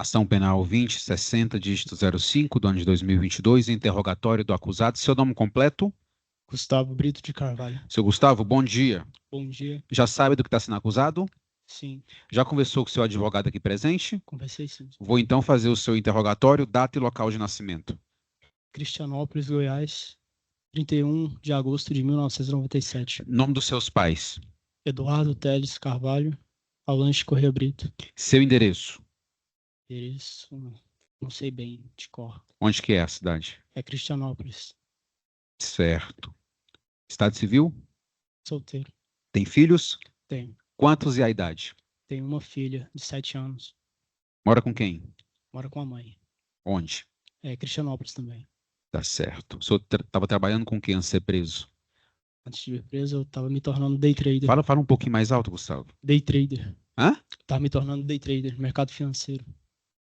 Ação Penal 2060, dígito 05, do ano de 2022, interrogatório do acusado. Seu nome completo? Gustavo Brito de Carvalho. Seu Gustavo, bom dia. Bom dia. Já sabe do que está sendo acusado? Sim. Já conversou com o seu advogado aqui presente? Conversei sim. Vou então fazer o seu interrogatório, data e local de nascimento. Cristianópolis, Goiás, 31 de agosto de 1997. Nome dos seus pais. Eduardo Teles Carvalho, Alange Corrêa Brito. Seu endereço. Endereço, não sei bem de cor. Onde que é a cidade? É Cristianópolis. Certo. Estado civil? Solteiro. Tem filhos? Tenho. Quantos e a idade? Tenho uma filha de 7 anos. Mora com quem? Mora com a mãe. Onde? É Cristianópolis também. Tá certo. O senhor estava trabalhando com quem antes de ser preso? Antes de vir preso, eu tava me tornando day trader. Fala um pouquinho mais alto, Gustavo. Day trader. Hã? Tava me tornando day trader, mercado financeiro.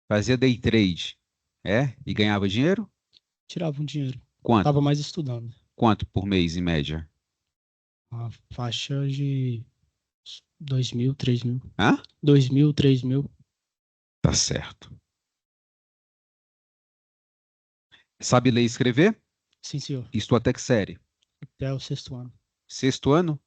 Fazia day trade. É? E ganhava dinheiro? Tirava um dinheiro. Quanto? Tava mais estudando. Quanto por mês, em média? Uma faixa de 2.000, 3.000. Hã? 2.000, 3.000. Tá certo. Sabe ler e escrever? Sim, senhor. Estou até que série? Até o 6º ano. 6º ano?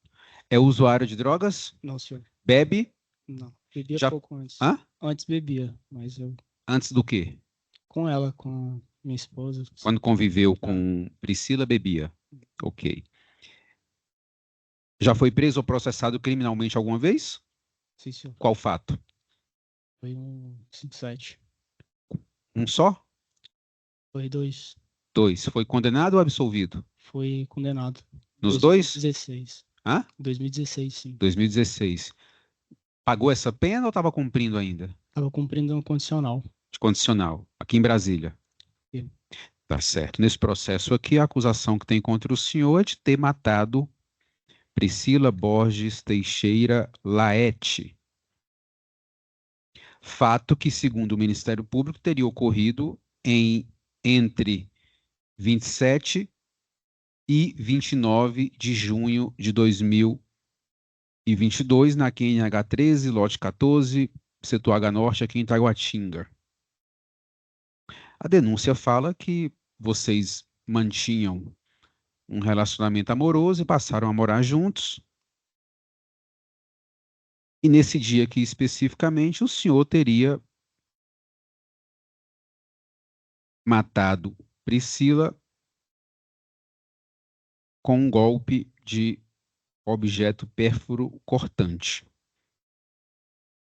É usuário de drogas? Não, senhor. Bebe? Não. Bebia Já... pouco antes. Hã? Antes bebia, mas eu... Antes do quê? Com ela, com minha esposa. Quando conviveu com Priscila, bebia. Ok. Já foi preso ou processado criminalmente alguma vez? Sim, senhor. Qual fato? Foi um 57. Um só? Foi 2. 2. Foi condenado ou absolvido? Foi condenado. Nos dois? 2016. Hã? 2016, sim. 2016. Pagou essa pena ou estava cumprindo ainda? Tava cumprindo um condicional. De condicional, aqui em Brasília. Sim. Tá certo. Nesse processo aqui, a acusação que tem contra o senhor é de ter matado Priscila Borges Teixeira Laete. Fato que, segundo o Ministério Público, teria ocorrido entre 27 e 29 de junho de 2022, na QNH 13, lote 14, setor H Norte, aqui em Taguatinga. A denúncia fala que vocês mantinham um relacionamento amoroso e passaram a morar juntos. E nesse dia aqui especificamente, o senhor teria matado Priscila com um golpe de objeto pérfuro cortante.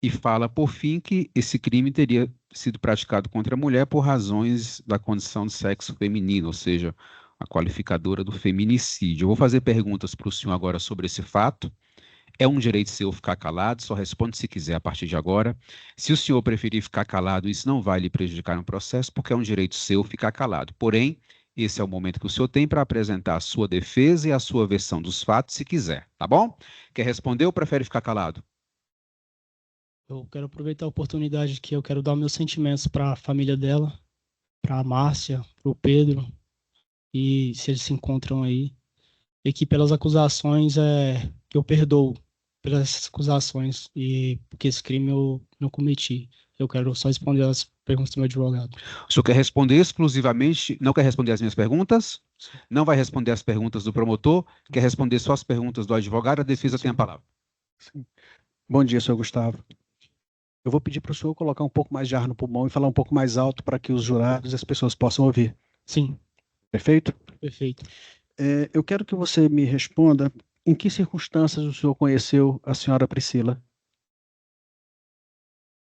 E fala, por fim, que esse crime teria sido praticado contra a mulher por razões da condição de sexo feminino, ou seja, a qualificadora do feminicídio. Eu vou fazer perguntas para o senhor agora sobre esse fato. É um direito seu ficar calado, só responde se quiser a partir de agora. Se o senhor preferir ficar calado, isso não vai lhe prejudicar no processo, porque é um direito seu ficar calado. Porém, esse é o momento que o senhor tem para apresentar a sua defesa e a sua versão dos fatos, se quiser, tá bom? Quer responder ou prefere ficar calado? Eu quero aproveitar a oportunidade que eu quero dar meus sentimentos para a família dela, para a Márcia, para o Pedro, e se eles se encontram aí, e que pelas acusações que eu perdoo pelas acusações e porque esse crime eu não cometi. Eu quero só responder as perguntas do meu advogado. O senhor quer responder exclusivamente, não quer responder as minhas perguntas? Sim. Não vai responder as perguntas do promotor? Quer responder só as perguntas do advogado? A defesa tem a palavra. Sim. Bom dia, senhor Gustavo. Eu vou pedir para o senhor colocar um pouco mais de ar no pulmão e falar um pouco mais alto para que os jurados e as pessoas possam ouvir. Sim. Perfeito? Perfeito. Eu quero que você me responda em que circunstâncias o senhor conheceu a senhora Priscila?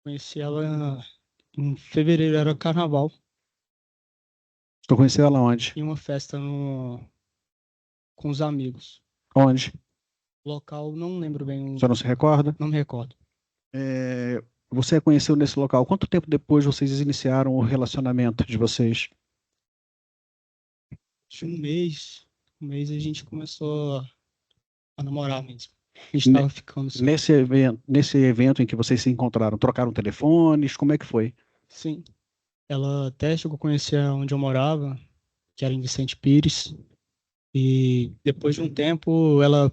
Conheci ela em fevereiro, era carnaval. O senhor conheceu ela onde? Em uma festa com os amigos. Onde? Local, não lembro bem. O senhor não se recorda? Não me recordo. Você a conheceu nesse local. Quanto tempo depois vocês iniciaram o relacionamento de vocês? Um mês. Um mês a gente começou a namorar mesmo. A gente estava ficando. Nesse evento em que vocês se encontraram, trocaram telefones? Como é que foi? Sim. Ela até chegou a conhecer onde eu morava, que era em Vicente Pires. E depois de um tempo, ela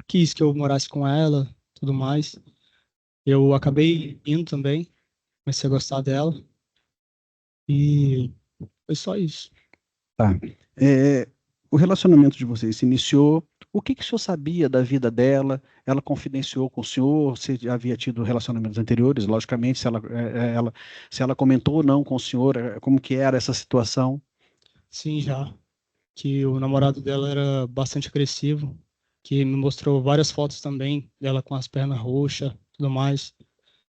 quis que eu morasse com ela, tudo mais. Eu acabei indo também, comecei a gostar dela. E foi só isso. Tá. O relacionamento de vocês se iniciou. O que que o senhor sabia da vida dela? Ela confidenciou com o senhor? Você já havia tido relacionamentos anteriores? Logicamente, se ela comentou ou não com o senhor, como que era essa situação? Sim, já. Que o namorado dela era bastante agressivo, que me mostrou várias fotos também dela com as pernas roxas, tudo mais,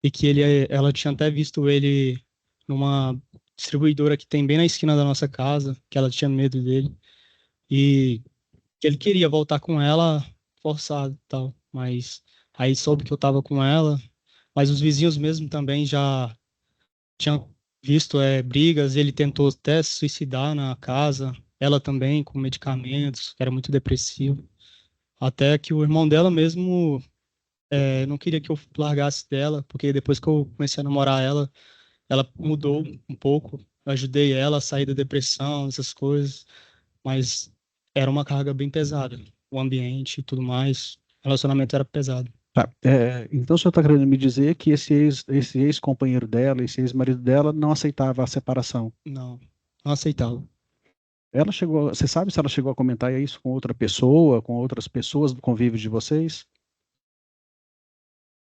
e que ela tinha até visto ele numa distribuidora que tem bem na esquina da nossa casa, que ela tinha medo dele, e que ele queria voltar com ela forçado e tal, mas aí soube que eu tava com ela, mas os vizinhos mesmo também já tinham visto brigas, ele tentou até se suicidar na casa, ela também com medicamentos, era muito depressivo. Até que o irmão dela mesmo não queria que eu largasse dela, porque depois que eu comecei a namorar ela, ela mudou um pouco. Eu ajudei ela a sair da depressão, essas coisas, mas era uma carga bem pesada. O ambiente e tudo mais, o relacionamento era pesado. Tá. Então o senhor está querendo me dizer que esse ex-companheiro dela, esse ex-marido dela, não aceitava a separação? Não, não aceitava. Você sabe se ela chegou a comentar isso com outra pessoa, com outras pessoas do convívio de vocês?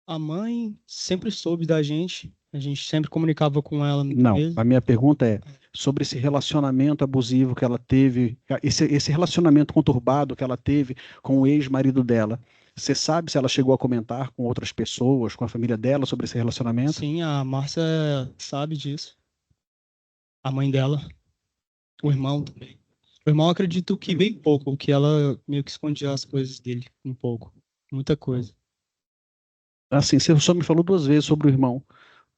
A mãe sempre soube da gente, a gente sempre comunicava com ela Não, mesmo. a minha pergunta é sobre esse relacionamento abusivo que ela teve, esse relacionamento conturbado que ela teve com o ex-marido dela. Você sabe se ela chegou a comentar com outras pessoas, com a família dela sobre esse relacionamento? Sim, a Márcia sabe disso. A mãe dela, o irmão também. O irmão, acredito que bem pouco, que ela meio que escondia as coisas dele, um pouco. Muita coisa. Assim, você só me falou duas vezes sobre o irmão.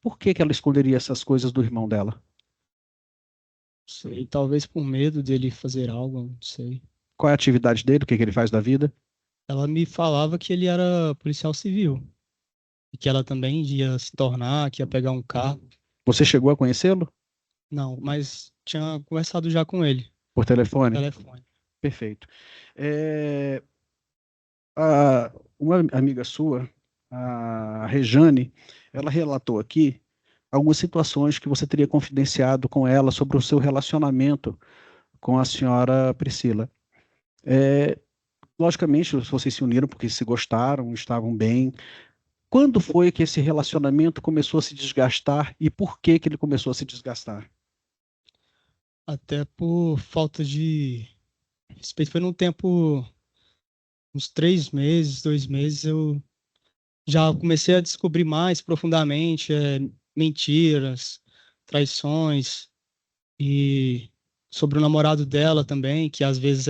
Por que que ela esconderia essas coisas do irmão dela? Não sei, talvez por medo dele fazer algo, não sei. Qual é a atividade dele? O que que ele faz da vida? Ela me falava que ele era policial civil. E que ela também ia se tornar, que ia pegar um carro. Você chegou a conhecê-lo Não, mas tinha conversado já com ele, por por telefone? telefone. Perfeito. É, uma amiga sua, a Rejane, ela relatou aqui algumas situações que você teria confidenciado com ela sobre o seu relacionamento com a senhora Priscila. É, logicamente, vocês se uniram porque se gostaram, estavam bem. Quando foi que esse relacionamento começou a se desgastar e por que que ele começou a se desgastar? Até por falta de respeito. Foi num tempo, uns 3 meses, 2 meses, eu já comecei a descobrir mais profundamente mentiras, traições e sobre o namorado dela também, que às vezes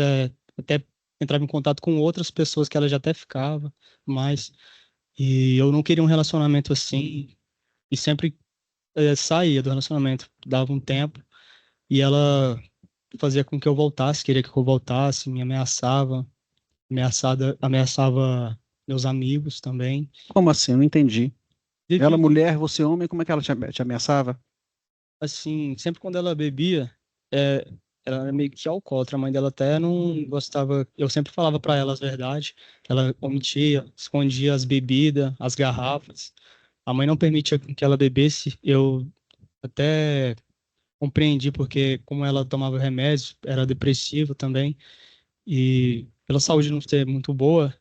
até entrava em contato com outras pessoas que ela já até ficava, mas e eu não queria um relacionamento assim e sempre saía do relacionamento, dava um tempo e ela fazia com que eu voltasse, queria que eu voltasse, me ameaçava, ameaçava meus amigos também. Como assim? Eu não entendi. Ela, Devido, mulher, você homem, como é que ela te ameaçava? assim, sempre quando ela bebia, é, ela era meio que alcoólatra, a mãe dela até não gostava, eu sempre falava para ela as verdades, ela omitia, escondia as bebidas, as garrafas. A mãe não permitia que ela bebesse, eu até compreendi porque como ela tomava remédios, era depressiva também, e pela saúde não ser muito boa,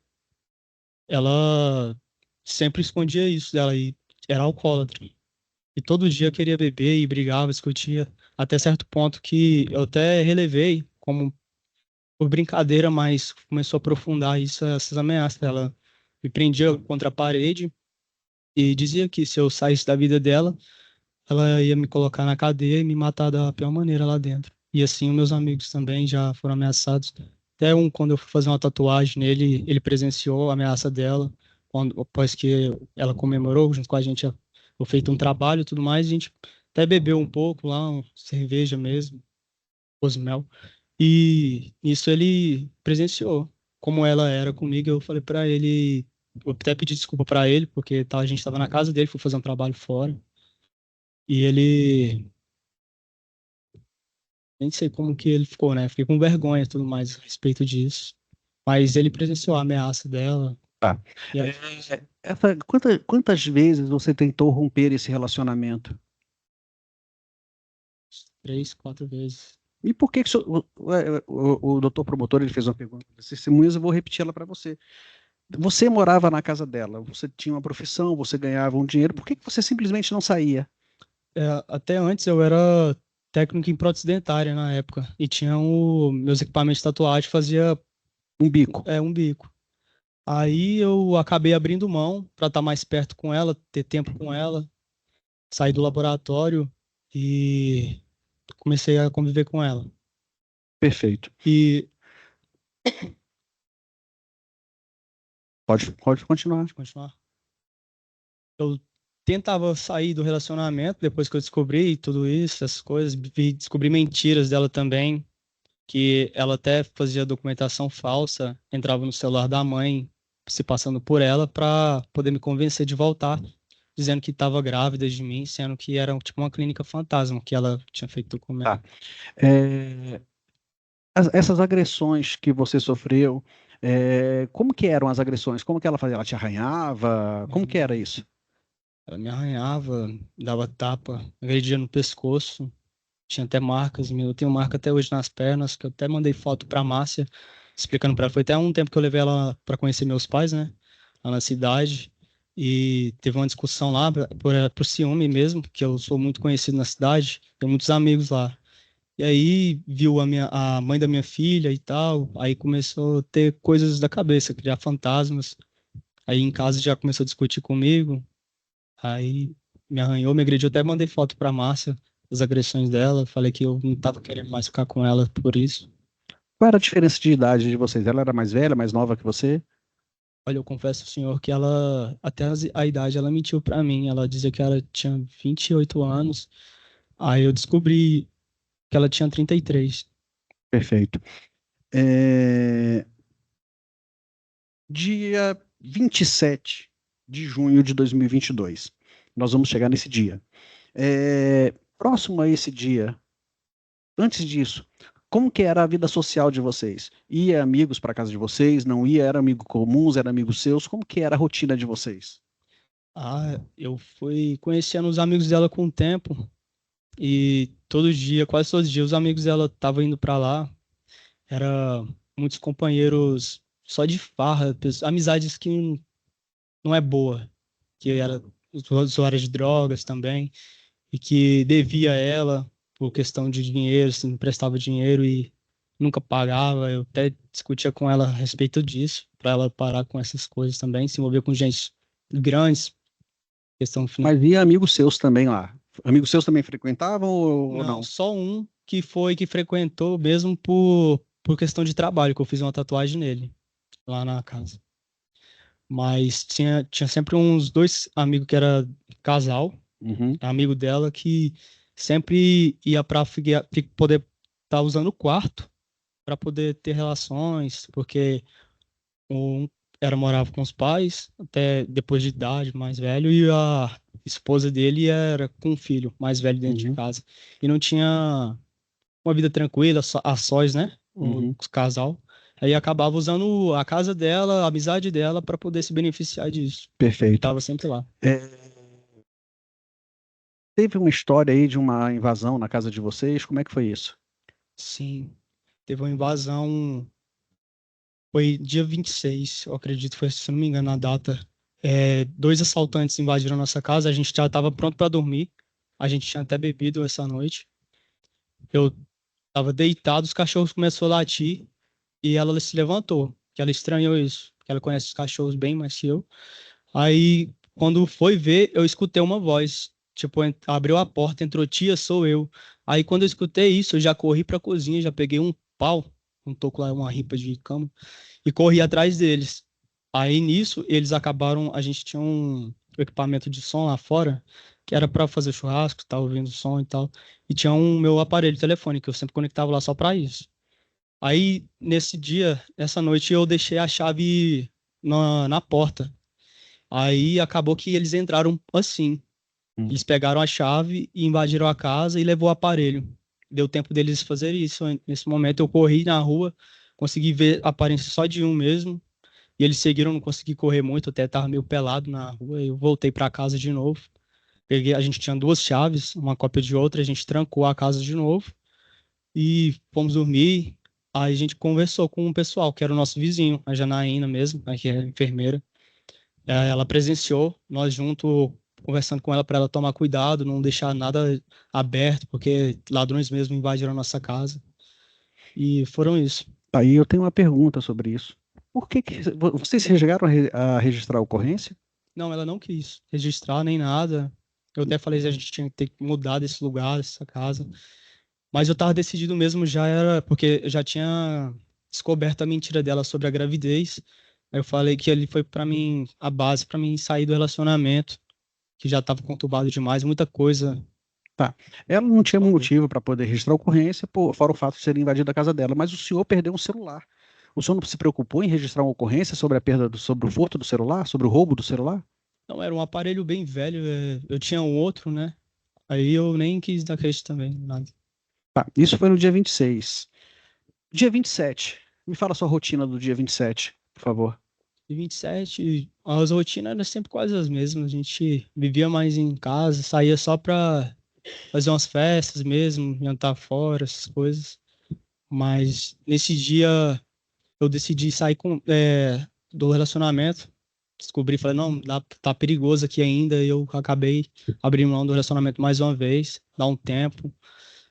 ela sempre escondia isso dela e era alcoólatra. E todo dia queria beber e brigava, discutia, até certo ponto que eu até relevei como por brincadeira, mas começou a aprofundar isso, essas ameaças. Ela me prendia contra a parede e dizia que se eu saísse da vida dela, ela ia me colocar na cadeia e me matar da pior maneira lá dentro. E assim, os meus amigos também já foram ameaçados. Até quando eu fui fazer uma tatuagem nele, ele presenciou a ameaça dela. Após que ela comemorou junto com a gente o feito um trabalho e tudo mais, a gente até bebeu um pouco lá, cerveja mesmo, cozumel. E isso ele presenciou. Como ela era comigo, eu falei pra ele, eu até pedi desculpa pra ele, porque a gente estava na casa dele, fui fazer um trabalho fora. E ele, nem sei como que ele ficou, né? Fiquei com vergonha e tudo mais a respeito disso. Mas ele presenciou a ameaça dela. Tá. E aí, Quantas vezes você tentou romper esse relacionamento? 3, 4 vezes. E por que que o doutor promotor ele fez uma pergunta testemunhas, eu vou repetir ela para você. Você morava na casa dela, você tinha uma profissão, você ganhava um dinheiro, por que que você simplesmente não saía? Até antes eu era técnico em prótese dentária na época. E tinha meus equipamentos de tatuagem, fazia Um bico. um bico. Aí eu acabei abrindo mão para estar mais perto com ela, ter tempo com ela, sair do laboratório e comecei a conviver com ela. Perfeito. E Pode continuar. pode continuar. Eu tentava sair do relacionamento depois que eu descobri tudo isso, essas coisas, descobri mentiras dela também, que ela até fazia documentação falsa, entrava no celular da mãe, se passando por ela para poder me convencer de voltar, dizendo que estava grávida de mim, sendo que era tipo uma clínica fantasma que ela tinha feito documento. Tá. Essas agressões que você sofreu, como que eram as agressões? Como que ela fazia? Ela te arranhava? Como que era isso? Ela me arranhava, dava tapa, agredia no pescoço, tinha até marcas, eu tenho marca até hoje nas pernas, que eu até mandei foto pra Márcia, explicando pra ela. Foi até um tempo que eu levei ela pra conhecer meus pais, né, lá na cidade, e teve uma discussão lá, por ciúme mesmo, que eu sou muito conhecido na cidade, tenho muitos amigos lá. E aí viu a mãe da minha filha e tal, aí começou a ter coisas da cabeça, criar fantasmas. Aí em casa já começou a discutir comigo, aí me arranhou, me agrediu, até mandei foto pra Márcia das agressões dela, falei que eu não tava querendo mais ficar com ela por isso. Qual era a diferença de idade de vocês? Ela era mais velha, mais nova que você? Olha, eu confesso ao senhor que ela, até a idade, ela mentiu pra mim, ela dizia que ela tinha 28 anos, aí eu descobri que ela tinha 33. Perfeito. Dia 27 de junho de 2022. Nós vamos chegar nesse dia. Próximo a esse dia, antes disso, como que era a vida social de vocês? Ia amigos para casa de vocês? Não ia? Era amigo comuns? Era amigos seus? Como que era a rotina de vocês? Eu fui conhecendo os amigos dela com o tempo e todo dia, quase todos os dias, os amigos dela estavam indo pra lá. Era muitos companheiros só de farra, amizades que não é boa, que era usuária de drogas também e que devia a ela por questão de dinheiro, se não prestava dinheiro e nunca pagava. Eu até discutia com ela a respeito disso, para ela parar com essas coisas também, se envolver com gente grandes, questão financeira. Mas ia amigos seus também lá? Amigos seus também frequentavam ou Não, não? só um que frequentou mesmo por questão de trabalho, que eu fiz uma tatuagem nele, lá na casa. Mas tinha sempre uns dois amigos que era casal, Uhum. amigo dela, que sempre ia para poder estar usando o quarto para poder ter relações, porque um morava com os pais, até depois de idade, mais velho, e a esposa dele era com um filho mais velho dentro de Uhum. casa. E não tinha uma vida tranquila, a sós, né? O Uhum. casal. Aí acabava usando a casa dela, a amizade dela, para poder se beneficiar disso. E Perfeito. tava sempre lá. Teve uma história aí de uma invasão na casa de vocês? Como é que foi isso? Sim, teve uma invasão, foi dia 26, eu acredito, foi, se eu não me engano, a data. Dois assaltantes invadiram a nossa casa, a gente já estava pronto para dormir, a gente tinha até bebido essa noite. Eu estava deitado, os cachorros começaram a latir e ela se levantou, que ela estranhou isso, que ela conhece os cachorros bem mais que eu. Aí, quando foi ver, eu escutei uma voz. Tipo, abriu a porta, entrou, tia, sou eu. Aí, quando eu escutei isso, eu já corri pra cozinha, já peguei um pau, um toco lá, uma ripa de cama, e corri atrás deles. Aí, nisso, eles acabaram. A gente tinha um equipamento de som lá fora, que era pra fazer churrasco, tava ouvindo som e tal. E tinha um meu aparelho telefone, que eu sempre conectava lá só pra isso. Aí, nesse dia, essa noite, eu deixei a chave na porta. Aí acabou que eles entraram assim. Eles pegaram a chave e invadiram a casa e levou o aparelho. Deu tempo deles fazer isso. Nesse momento eu corri na rua, consegui ver a aparência só de um mesmo. E eles seguiram, não consegui correr muito, até tava meio pelado na rua. Eu voltei para casa de novo. A gente tinha 2 chaves, uma cópia de outra, a gente trancou a casa de novo e fomos dormir. Aí a gente conversou com o pessoal, que era o nosso vizinho, a Janaína mesmo, que é enfermeira. Ela presenciou, nós junto conversando com ela para ela tomar cuidado, não deixar nada aberto, porque ladrões mesmo invadiram a nossa casa. E foram isso. Aí eu tenho uma pergunta sobre isso. Por que vocês chegaram a registrar a ocorrência? Não, ela não quis registrar nem nada. Eu até falei que a gente tinha que ter que mudar desse lugar, dessa casa. Mas eu tava decidido mesmo, já era, porque eu já tinha descoberto a mentira dela sobre a gravidez. Aí eu falei que ele foi para mim a base para mim sair do relacionamento, que já tava conturbado demais, muita coisa. Tá. Ela não tinha motivo para poder registrar a ocorrência, fora o fato de ser invadido a casa dela, mas o senhor perdeu um celular. O senhor não se preocupou em registrar uma ocorrência sobre a perda sobre o furto do celular, sobre o roubo do celular? Não, era um aparelho bem velho, eu tinha um outro, né? Aí eu nem quis dar crédito também, nada. Tá. Isso foi no dia 26. Dia 27. Me fala a sua rotina do dia 27, por favor. E 27, as rotinas eram sempre quase as mesmas. A gente vivia mais em casa, saía só pra fazer umas festas mesmo, jantar fora, essas coisas. Mas nesse dia eu decidi sair do relacionamento. Descobri, falei, não, tá perigoso aqui ainda. E eu acabei abrindo mão do relacionamento mais uma vez, dá um tempo.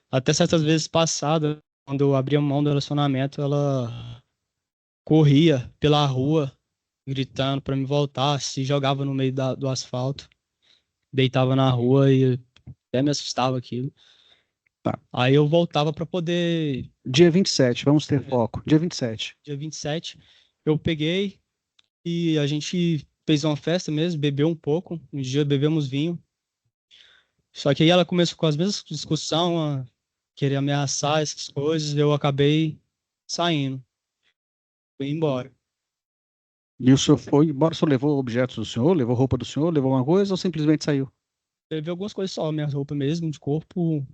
Até certas vezes passadas, quando eu abria mão do relacionamento, ela corria pela rua, gritando para me voltar, se jogava no meio do asfalto, deitava na rua e até me assustava aquilo. Tá. Aí eu voltava para poder. Dia 27, vamos ter foco. Dia 27. Dia 27, eu peguei e a gente fez uma festa mesmo, bebeu um pouco. Um dia bebemos vinho. Só que aí ela começou com as mesmas discussões, a querer ameaçar essas coisas. Eu acabei saindo, fui embora. E o senhor foi embora, o senhor levou objetos do senhor, levou roupa do senhor, levou uma coisa ou simplesmente saiu? Teve algumas coisas só, minha roupa mesmo, de corpo.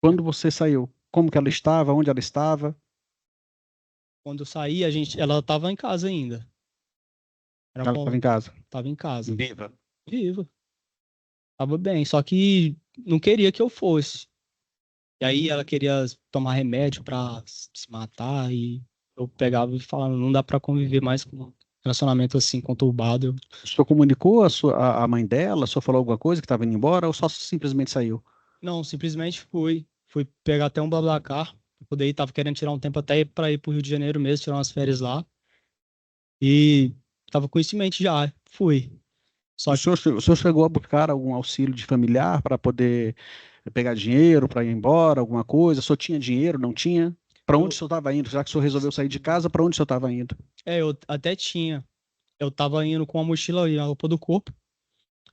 Quando você saiu, como que ela estava, onde ela estava? Quando eu saí, ela estava em casa ainda. Ela estava em casa. Tava em casa. Viva. Viva. Tava bem, só que não queria que eu fosse. E aí ela queria tomar remédio pra se matar e eu pegava e falava, não dá pra conviver mais com um relacionamento assim conturbado. O senhor comunicou a mãe dela? O senhor falou alguma coisa que estava indo embora ou só simplesmente saiu? Não, simplesmente fui pegar até um BlaBlaCar, pra poder ir, tava querendo tirar um tempo até para ir pro Rio de Janeiro mesmo, tirar umas férias lá. E tava com isso em mente já, fui. Só que O senhor chegou a buscar algum auxílio de familiar para poder pegar dinheiro, para ir embora, alguma coisa? O senhor tinha dinheiro, não tinha? Para onde o eu, senhor estava indo? Já que o senhor resolveu sair de casa, para onde o senhor estava indo? eu até tinha. Eu tava indo com a mochila e a roupa do corpo.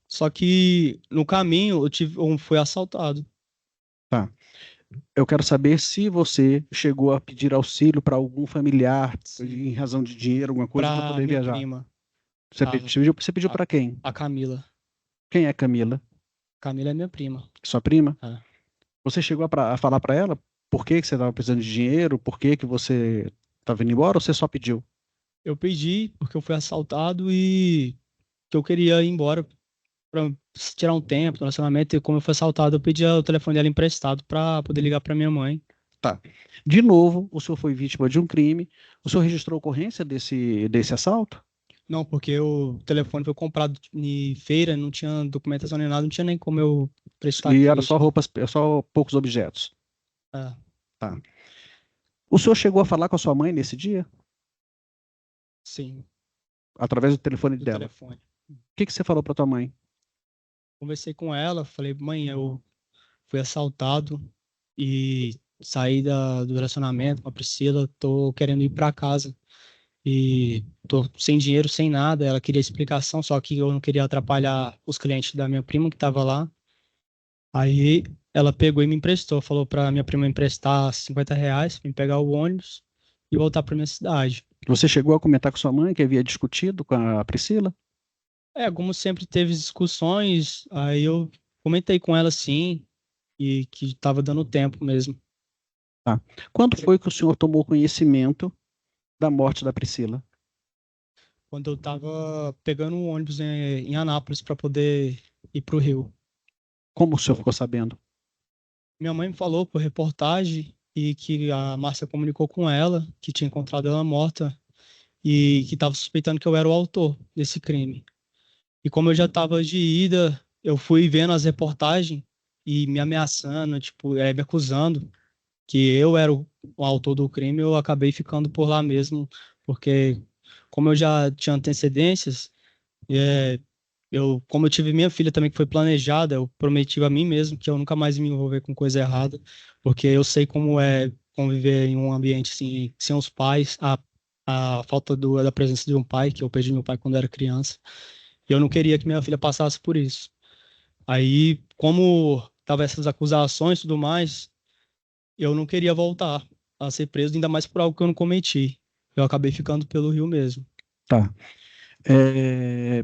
Só que no caminho eu fui assaltado. Tá. Eu quero saber se você chegou a pedir auxílio para algum familiar em razão de dinheiro, alguma coisa, para Pra poder minha viajar. prima, Você pediu a, para quem? a Camila. Quem é Camila? Camila é minha prima. Sua prima? É. Você chegou a falar para ela por que você estava precisando de dinheiro, por que você estava indo embora ou você só pediu? Eu pedi porque eu fui assaltado e que eu queria ir embora pra tirar um tempo do relacionamento. E como eu fui assaltado, eu pedi o telefone dela emprestado pra poder ligar pra minha mãe. Tá. De novo, o senhor foi vítima de um crime. O senhor registrou ocorrência desse assalto? Não, porque o telefone foi comprado em feira, não tinha documentação nem nada, não tinha nem como eu prestar E era só crédito. roupas, só poucos objetos. É, Tá. O senhor chegou a falar com a sua mãe nesse dia? sim, Através do telefone do dela. telefone. O que você falou para tua mãe? Conversei com ela, falei, mãe, eu fui assaltado e saí do relacionamento com a Priscila, tô querendo ir para casa e tô sem dinheiro, sem nada. Ela queria explicação, só que eu não queria atrapalhar os clientes da minha prima que tava lá. Aí ela pegou e me emprestou, falou para minha prima emprestar R$ 50 pra me pegar o ônibus e voltar para minha cidade. Você chegou a comentar com sua mãe que havia discutido com a Priscila? Como sempre teve discussões, aí eu comentei com ela sim e que tava dando tempo mesmo. Tá. Quando foi que o senhor tomou conhecimento da morte da Priscila? Quando eu tava pegando um ônibus em Anápolis para poder ir para o Rio. Como o senhor ficou sabendo? Minha mãe me falou por reportagem e que a Márcia comunicou com ela que tinha encontrado ela morta e que estava suspeitando que eu era o autor desse crime. E como eu já estava de ida, eu fui vendo as reportagens e me ameaçando, tipo, me acusando que eu era o autor do crime, eu acabei ficando por lá mesmo, porque como eu já tinha antecedências, é, como eu tive minha filha também que foi planejada, eu prometi a mim mesmo que eu nunca mais me envolver com coisa errada, porque eu sei como é conviver em um ambiente assim, sem os pais, a falta da presença de um pai, que eu perdi meu pai quando era criança, e eu não queria que minha filha passasse por isso. Aí, como tava essas acusações e tudo mais, eu não queria voltar a ser preso, ainda mais por algo que eu não cometi. Eu acabei ficando pelo Rio mesmo. Tá. É,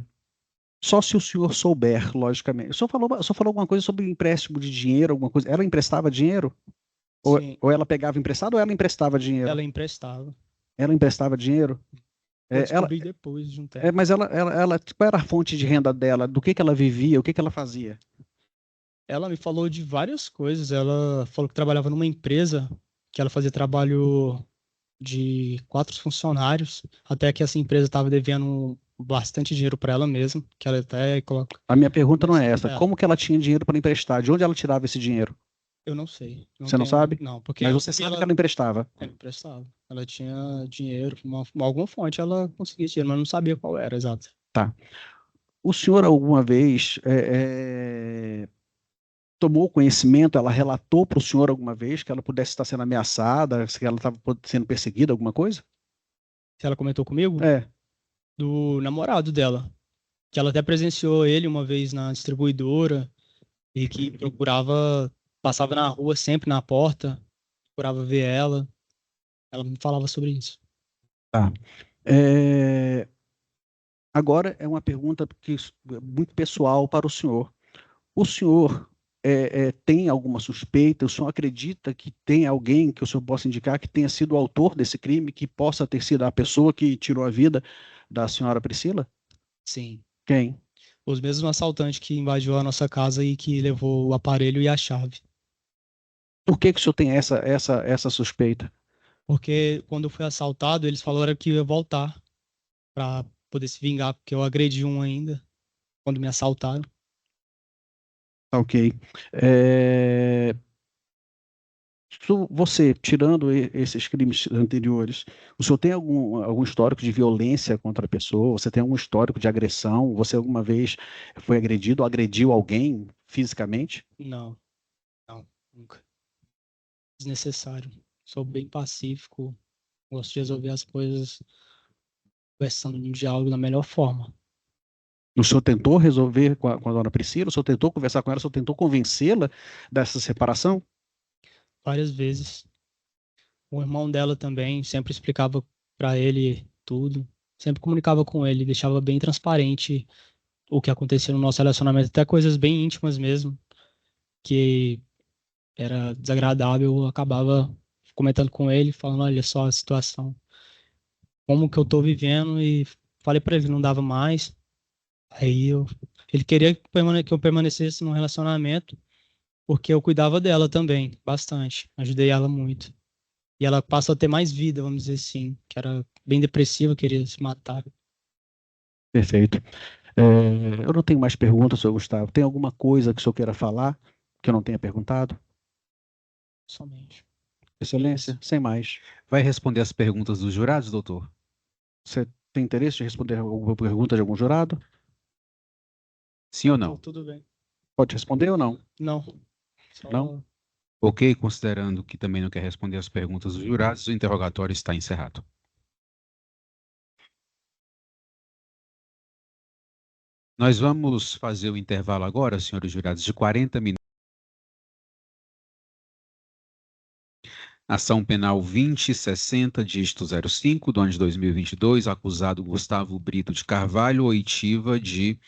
Só se o senhor souber, logicamente. O senhor falou alguma coisa sobre empréstimo de dinheiro, alguma coisa. Ela emprestava dinheiro? Ou, Sim, ou ela pegava emprestado ou ela emprestava dinheiro? ela emprestava. Ela emprestava dinheiro? Eu É, ela, descobri depois de um tempo. mas qual era a fonte de renda dela? Do que ela vivia? O que ela fazia? Ela me falou de várias coisas. Ela falou que trabalhava numa empresa, que ela fazia trabalho de 4 funcionários, até que essa empresa estava devendo bastante dinheiro para ela mesma, que ela até coloca. A minha pergunta não é essa. É, Como que ela tinha dinheiro para emprestar? De onde ela tirava esse dinheiro? eu não sei. Não Você não tenho. sabe? Não, porque Mas você sabe que ela emprestava. ela emprestava. Ela tinha dinheiro, alguma fonte ela conseguia dinheiro, mas não sabia qual era, exato. Tá. O senhor alguma vez tomou conhecimento, ela relatou para o senhor alguma vez que ela pudesse estar sendo ameaçada, se ela estava sendo perseguida, alguma coisa? Se ela comentou comigo, É. do namorado dela, que ela até presenciou ele uma vez na distribuidora e que procurava, passava na rua sempre na porta, procurava ver ela. Ela me falava sobre isso. Tá. É, Agora é uma pergunta é muito pessoal para o senhor. O senhor tem alguma suspeita? O senhor acredita que tem alguém que o senhor possa indicar que tenha sido o autor desse crime, que possa ter sido a pessoa que tirou a vida da senhora Priscila? Sim. Quem? Os mesmos assaltantes que invadiu a nossa casa e que levou o aparelho e a chave. Por que que o senhor tem essa suspeita? Porque quando eu fui assaltado, eles falaram que eu ia voltar para poder se vingar, porque eu agredi um ainda quando me assaltaram. Ok. É, Você, tirando esses crimes anteriores, o senhor tem algum histórico de violência contra a pessoa? Você tem algum histórico de agressão? Você alguma vez foi agredido ou agrediu alguém fisicamente? Não, não, nunca. Desnecessário. Sou bem pacífico, gosto de resolver as coisas conversando no diálogo da melhor forma. O senhor tentou resolver com a dona Priscila? O senhor tentou conversar com ela? O senhor tentou convencê-la dessa separação? Várias vezes. O irmão dela também sempre explicava para ele tudo, sempre comunicava com ele, deixava bem transparente o que acontecia no nosso relacionamento, até coisas bem íntimas mesmo, que era desagradável, eu acabava comentando com ele, falando, olha só a situação, como que eu tô vivendo, e falei para ele que não dava mais. Aí ele queria que eu permanecesse num relacionamento, porque eu cuidava dela também, bastante, ajudei ela muito. E ela passou a ter mais vida, vamos dizer assim, que era bem depressiva, queria se matar. Perfeito. Eu não tenho mais perguntas, senhor Gustavo. Tem alguma coisa que o senhor queira falar que eu não tenha perguntado? Somente. Excelência, sem mais. Vai responder as perguntas dos jurados, doutor? Você tem interesse em responder alguma pergunta de algum jurado? Sim ou não? Tudo bem. Pode responder ou não? Não. Só... Não? Ok, considerando que também não quer responder as perguntas dos jurados, o interrogatório está encerrado. Nós vamos fazer o intervalo agora, senhores jurados, de 40 minutos. Ação penal 2060, dígito 05, do ano de 2022, acusado Gustavo Brito de Carvalho, oitiva de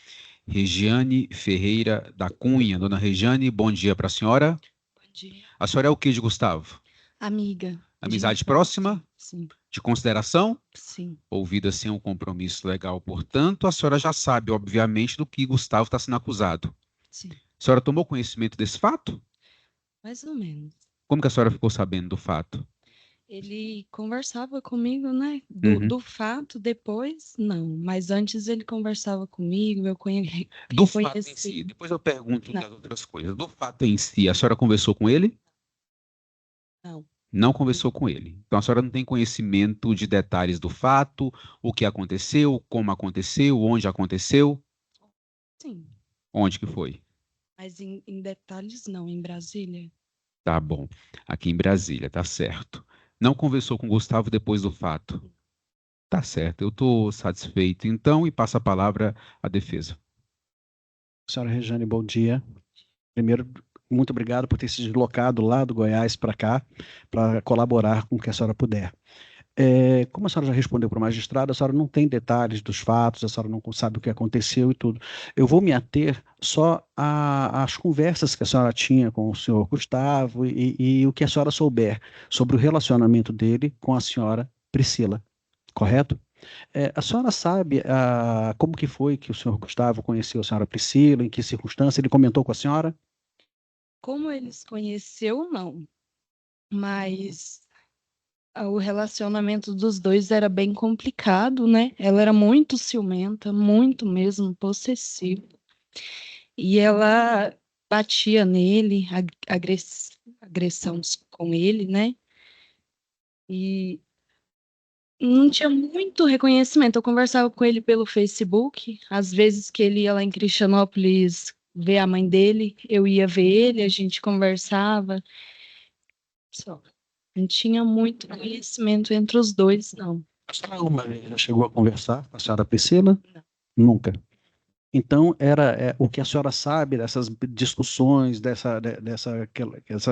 Regiane Ferreira da Cunha. Dona Regiane, bom dia para a senhora. Bom dia. A senhora é o que de Gustavo? Amiga. Amizade próxima? Sim, De consideração? sim. Ouvida sem um compromisso legal, portanto, a senhora já sabe, obviamente, do que Gustavo está sendo acusado. Sim, A senhora tomou conhecimento desse fato? mais ou menos. Como que a senhora ficou sabendo do fato? Ele conversava comigo, né? Uhum. Do fato, depois, não. Mas antes ele conversava comigo, eu Do fato em reconheci. si, depois eu pergunto Não. das outras coisas. Do fato em si, a senhora conversou com ele? Não, Não conversou com ele. Então a senhora não tem conhecimento de detalhes do fato, o que aconteceu, como aconteceu, onde aconteceu, sim. onde que foi. Mas em detalhes, não. Em Brasília, Tá bom. Aqui em Brasília, tá certo. Não conversou com o Gustavo depois do fato. Tá certo, eu estou satisfeito então e passo a palavra à defesa. Senhora Rejane, bom dia. Primeiro, muito obrigado por ter se deslocado lá do Goiás para cá, para colaborar com o que a senhora puder. Como a senhora já respondeu para o magistrado, a senhora não tem detalhes dos fatos, a senhora não sabe o que aconteceu e tudo. Eu vou me ater só às conversas que a senhora tinha com o senhor Gustavo e o que a senhora souber sobre o relacionamento dele com a senhora Priscila, correto? A senhora sabe como que foi que o senhor Gustavo conheceu a senhora Priscila, em que circunstância ele comentou com a senhora? como ele se conheceu, não. Mas o relacionamento dos dois era bem complicado, né? Ela era muito ciumenta, muito mesmo, possessiva. E ela batia nele, agressão com ele, né? E não tinha muito reconhecimento. Eu conversava com ele pelo Facebook. Às vezes que ele ia lá em Cristianópolis ver a mãe dele, eu ia ver ele, a gente conversava. Só. Não tinha muito conhecimento entre os dois, não. A senhora alguma vez já chegou a conversar com a senhora Priscila? Não. Nunca. Então, o que a senhora sabe dessas discussões, dessa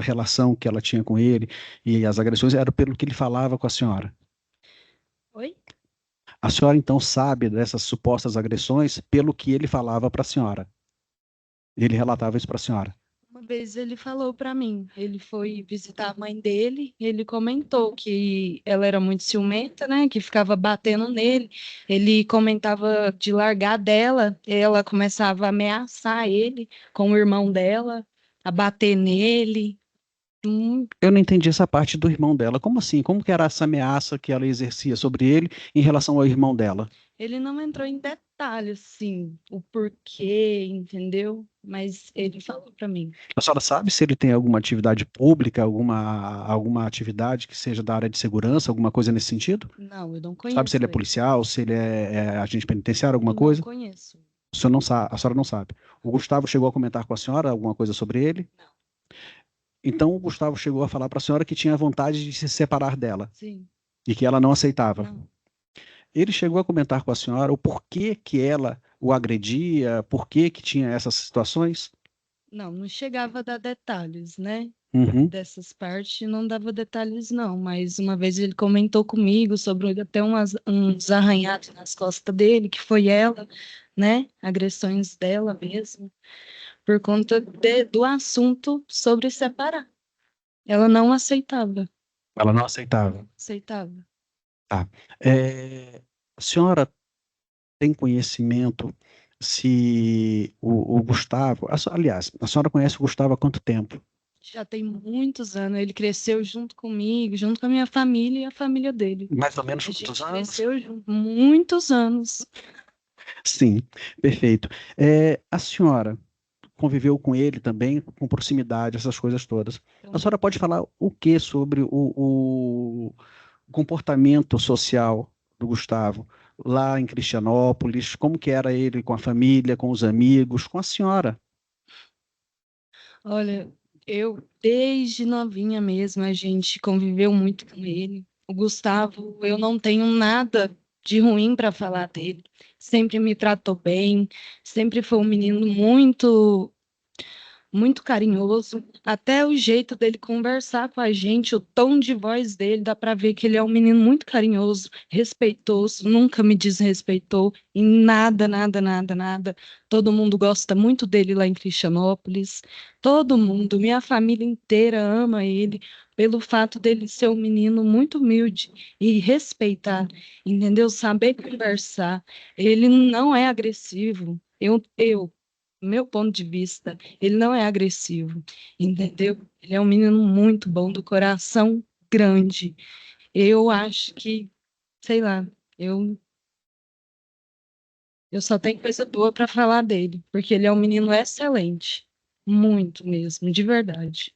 relação que ela tinha com ele e as agressões, era pelo que ele falava com a senhora. Oi? A senhora, então, sabe dessas supostas agressões pelo que ele falava para a senhora. Ele relatava isso para a senhora. Uma vez ele falou para mim, ele foi visitar a mãe dele, ele comentou que ela era muito ciumenta, né, que ficava batendo nele. Ele comentava de largar dela, ela começava a ameaçar ele com o irmão dela, a bater nele. Eu não entendi essa parte do irmão dela. Como assim? Como que era essa ameaça que ela exercia sobre ele em relação ao irmão dela? Ele não entrou em detalhes, assim, o porquê, entendeu? Mas ele falou para mim. A senhora sabe se ele tem alguma atividade pública, alguma atividade que seja da área de segurança, alguma coisa nesse sentido? Não, eu não Sabe se conheço ele é ele. policial, se ele é agente penitenciário, alguma Eu não coisa? conheço. O senhor não sabe, a senhora não sabe. O Gustavo chegou a comentar com a senhora alguma coisa sobre ele? Não. Então o Gustavo chegou a falar para a senhora que tinha vontade de se separar dela Sim. e que ela não aceitava. Não. Ele chegou a comentar com a senhora o porquê que ela o agredia, porquê que tinha essas situações? Não, não chegava a dar detalhes, né? Uhum. Dessas partes não dava detalhes, não. Mas uma vez ele comentou comigo sobre até uns arranhados nas costas dele, que foi ela, né? Agressões dela mesmo, por conta do assunto sobre separar. Ela não aceitava. Ela não aceitava. Aceitava. Tá. A senhora tem conhecimento se o Gustavo. Aliás, a senhora conhece o Gustavo há quanto tempo? Já tem muitos anos. Ele cresceu junto comigo, junto com a minha família e a família dele. Mais ou menos A quantos gente anos? cresceu junto muitos anos. Sim, perfeito. A senhora conviveu com ele também, com proximidade, essas coisas todas. A Então, senhora pode falar o que sobre o comportamento social do Gustavo lá em Cristianópolis? Como que era ele com a família, com os amigos, com a senhora? olha, eu desde novinha mesmo, a gente conviveu muito com ele. O Gustavo, eu não tenho nada de ruim para falar dele. Sempre me tratou bem, sempre foi um menino muito carinhoso. Até o jeito dele conversar com a gente, o tom de voz dele, dá para ver que ele é um menino muito carinhoso, respeitoso, nunca me desrespeitou em nada, nada, nada, nada. Todo mundo gosta muito dele lá em Cristianópolis. Todo mundo, minha família inteira ama ele pelo fato dele ser um menino muito humilde e respeitar, entendeu? Saber conversar. Ele não é agressivo. Eu meu ponto de vista, ele não é agressivo, entendeu? Ele é um menino muito bom, do coração grande. Eu acho que, sei lá, eu só tenho coisa boa para falar dele, porque ele é um menino excelente. Muito mesmo, de verdade.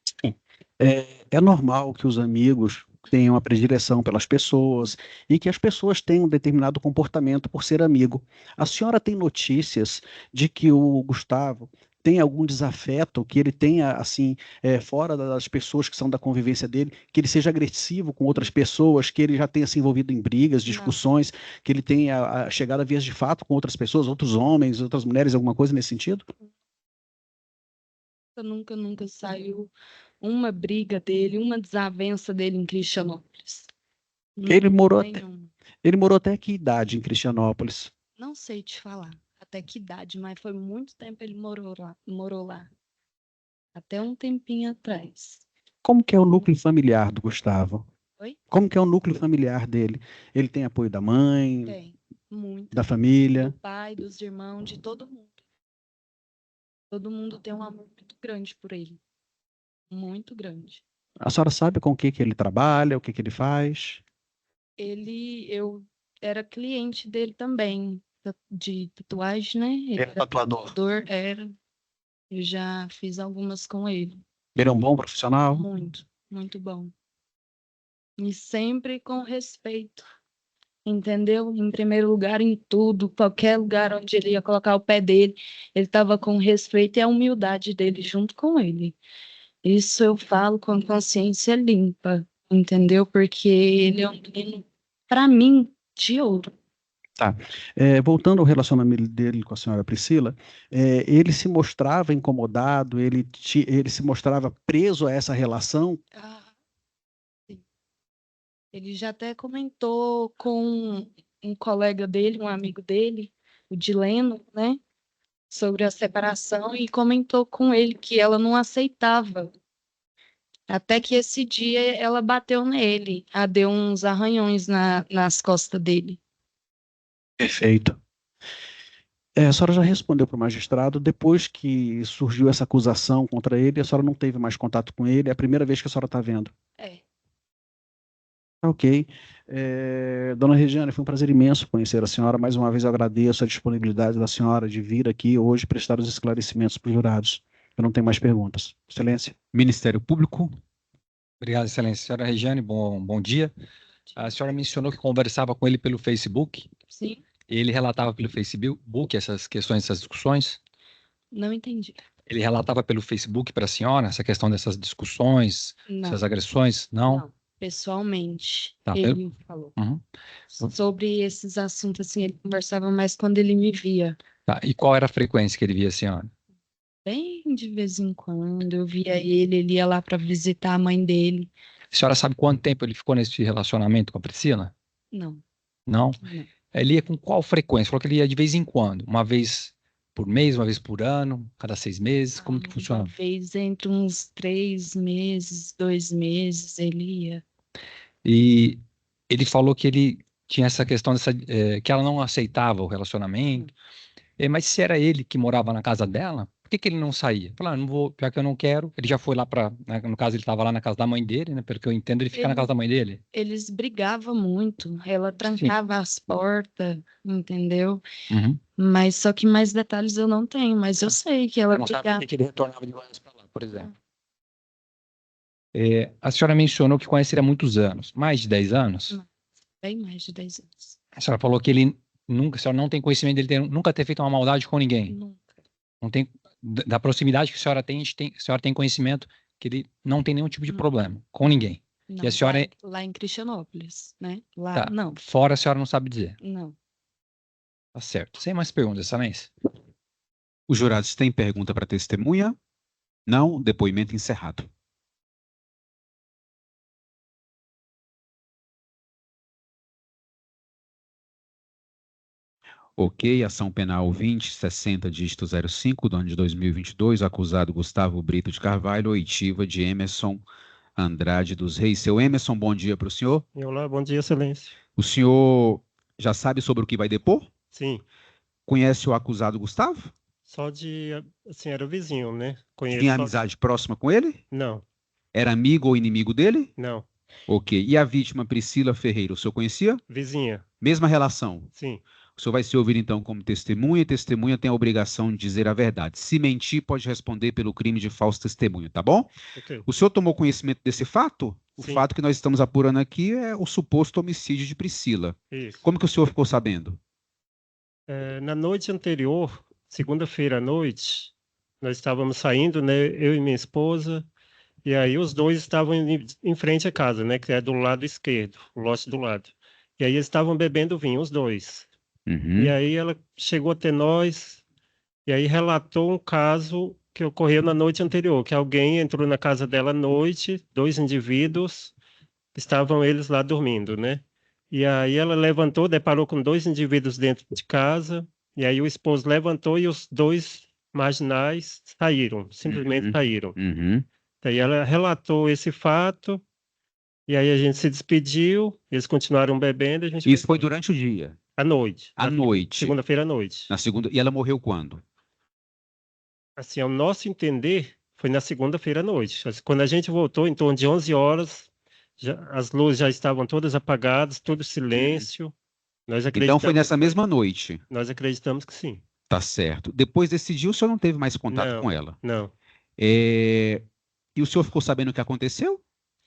É normal que os amigos tenham a predileção pelas pessoas e que as pessoas tenham um determinado comportamento por ser amigo. A senhora tem notícias de que o Gustavo tem algum desafeto, que ele tenha, assim, fora das pessoas que são da convivência dele, que ele seja agressivo com outras pessoas, que ele já tenha se envolvido em brigas, Não, discussões, que ele tenha chegado a vias de fato com outras pessoas, outros homens, outras mulheres, alguma coisa nesse sentido? nunca saiu uma briga dele, uma desavença dele em Cristianópolis. Ele morou até, Nenhuma. ele morou até que idade em Cristianópolis? Não sei te falar até que idade, mas foi muito tempo ele morou lá. Até um tempinho atrás. Como que é o núcleo familiar do Gustavo? Oi? Como que é o núcleo familiar dele? Ele tem apoio da mãe, Tem. Muito. da Do família? pai, dos irmãos, de todo mundo. Todo mundo tem um amor muito grande por ele. Muito grande. A senhora sabe com o que ele trabalha, o que ele faz? Eu era cliente dele também, de tatuagem, né? Ele Ele é era tatuador. tatuador, era. Eu já fiz algumas com ele. Ele é um bom profissional? Muito, muito bom. E sempre com respeito, entendeu? Em primeiro lugar, em tudo, qualquer lugar onde ele ia colocar o pé dele, ele estava com respeito e a humildade dele junto com ele. Isso eu falo com consciência limpa, entendeu? Porque ele é um menino, para mim, de ouro. Tá. Voltando ao relacionamento dele com a senhora Priscila, ele se mostrava incomodado, ele se mostrava preso a essa relação? Ah, sim. Ele já até comentou com um colega dele, um amigo dele, o Dileno, né? Sobre a separação e comentou com ele que ela não aceitava. Até que esse dia ela bateu nele, deu uns arranhões nas costas dele. Perfeito. A senhora já respondeu para o magistrado, depois que surgiu essa acusação contra ele, a senhora não teve mais contato com ele, é a primeira vez que a senhora está vendo. É. Ok. Dona Regiane, foi um prazer imenso conhecer a senhora. Mais uma vez eu agradeço a disponibilidade da senhora de vir aqui hoje prestar os esclarecimentos para os jurados. Eu não tenho mais perguntas. Excelência. Ministério Público. Obrigado, Excelência. Senhora Regiane, bom dia. A senhora mencionou que conversava com ele pelo Facebook. Sim, Ele relatava pelo Facebook essas questões, essas discussões? não entendi. Ele relatava pelo Facebook para a senhora essa questão dessas discussões, Não, essas agressões? Não? não. Pessoalmente, Tá, ele falou. Uhum. Sobre esses assuntos, assim, ele conversava mais quando ele me via. Tá. E qual era a frequência que ele via a senhora? Bem de vez em quando eu via ele ia lá para visitar a mãe dele. A senhora sabe quanto tempo ele ficou nesse relacionamento com a Priscila? Não, Não? não. Ele ia com qual frequência? Falou que ele ia de vez em quando, uma vez por mês, uma vez por ano, cada 6 meses, como que Uma funciona? vez entre uns 3 meses, 2 meses, ele ia. E ele falou que ele tinha essa questão que ela não aceitava o relacionamento. Mas se era ele que morava na casa dela, por que ele não saía? Falou, não vou, já que eu não quero. Ele já foi lá no caso ele estava lá na casa da mãe dele, né? Pelo que eu entendo, ele fica na casa da mãe dele. Eles brigavam muito, ela trancava as portas, entendeu? Uhum. Mas só que mais detalhes eu não tenho, mas eu sei que ela Não sabe brigava. por que ele retornava de Goiás para lá, por exemplo. A senhora mencionou que conhece ele há muitos anos, mais de 10 anos. Bem mais de 10 anos. A senhora falou que ele nunca, a senhora não tem conhecimento dele nunca ter feito uma maldade com ninguém. Nunca. Não tem, da proximidade que a senhora tem, a senhora tem conhecimento que ele não tem nenhum tipo de problema com ninguém. Não, E a senhora lá em Cristianópolis, né? Lá, tá, não. fora a senhora não sabe dizer. Não. Tá certo. Sem mais perguntas, Excelência. Os jurados têm pergunta para testemunha? Não. Depoimento encerrado. Ok, ação penal 2060, dígito 05, do ano de 2022, acusado Gustavo Brito de Carvalho, oitiva de Emerson Andrade dos Reis. Seu Emerson, bom dia para o senhor. Olá, bom dia, Excelência. O senhor já sabe sobre o que vai depor? Sim, Conhece o acusado Gustavo? Só de, assim, era vizinho, né? Conheço Tinha só... amizade próxima com ele? Não, Era amigo ou inimigo dele? não. Ok. E a vítima Priscila Ferreira, o senhor conhecia? Vizinha, Mesma relação. sim. O senhor vai ser ouvido então como testemunha, e testemunha tem a obrigação de dizer a verdade. Se mentir, pode responder pelo crime de falso testemunho, tá bom? Ok. O senhor tomou conhecimento desse fato? O Sim. fato que nós estamos apurando aqui é o suposto homicídio de Priscila. Isso. Como que o senhor ficou sabendo? Na noite anterior, segunda-feira à noite, nós estávamos saindo, né? Eu e minha esposa, e aí os dois estavam em frente à casa, né? Que é do lado esquerdo, o lote do lado. E aí eles estavam bebendo vinho, os dois. E Uhum. aí ela chegou até nós, e aí relatou um caso que ocorreu na noite anterior, que alguém entrou na casa dela à noite, dois indivíduos, estavam eles lá dormindo, né? E aí ela levantou, deparou com dois indivíduos dentro de casa, e aí o esposo levantou e os dois marginais saíram, simplesmente Uhum. saíram. Uhum. Daí ela relatou esse fato, e aí a gente se despediu, eles continuaram bebendo, a gente Isso foi foi durante o dia, à noite, à noite, segunda-feira à noite. na segunda. E ela morreu quando? Assim, ao nosso entender, foi na segunda-feira à noite. Quando a gente voltou, em torno de 11 horas, as luzes já estavam todas apagadas, todo silêncio. Nós Então foi acreditamos que nessa mesma noite. nós acreditamos que sim. Tá certo. Depois desse dia, o senhor não teve mais contato Não, com ela. não, É, E o senhor ficou sabendo o que aconteceu? O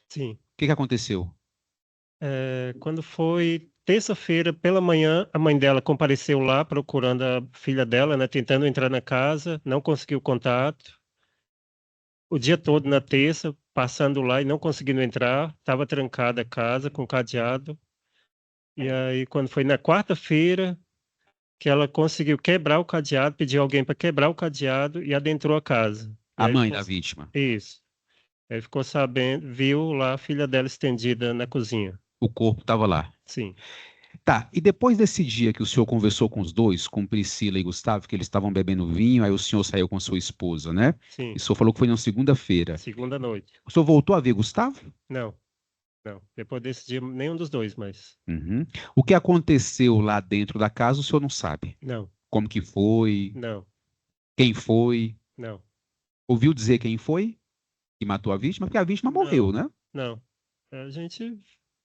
sim. que que aconteceu? Quando foi terça-feira pela manhã, a mãe dela compareceu lá procurando a filha dela, né, tentando entrar na casa, não conseguiu contato. O dia todo na terça, passando lá e não conseguindo entrar, estava trancada a casa com cadeado. E aí, quando foi na quarta-feira, que ela conseguiu quebrar o cadeado, pediu alguém para quebrar o cadeado e adentrou a casa. E A aí mãe ficou... da vítima. Isso. Aí ficou sabendo, viu lá a filha dela estendida na cozinha. O corpo estava lá. Sim, Tá, e depois desse dia que o senhor conversou com os dois, com Priscila e Gustavo, que eles estavam bebendo vinho, aí o senhor saiu com sua esposa, né? E sim. o senhor falou que foi na segunda-feira. Segunda noite. O senhor voltou a ver Gustavo? Não, não. Depois desse dia, nenhum dos dois, mas Uhum. O que aconteceu lá dentro da casa, o senhor não sabe. não, Como que foi? não, Quem foi? não, Ouviu dizer quem foi que matou a vítima? Porque a vítima morreu, não, né? não. A gente,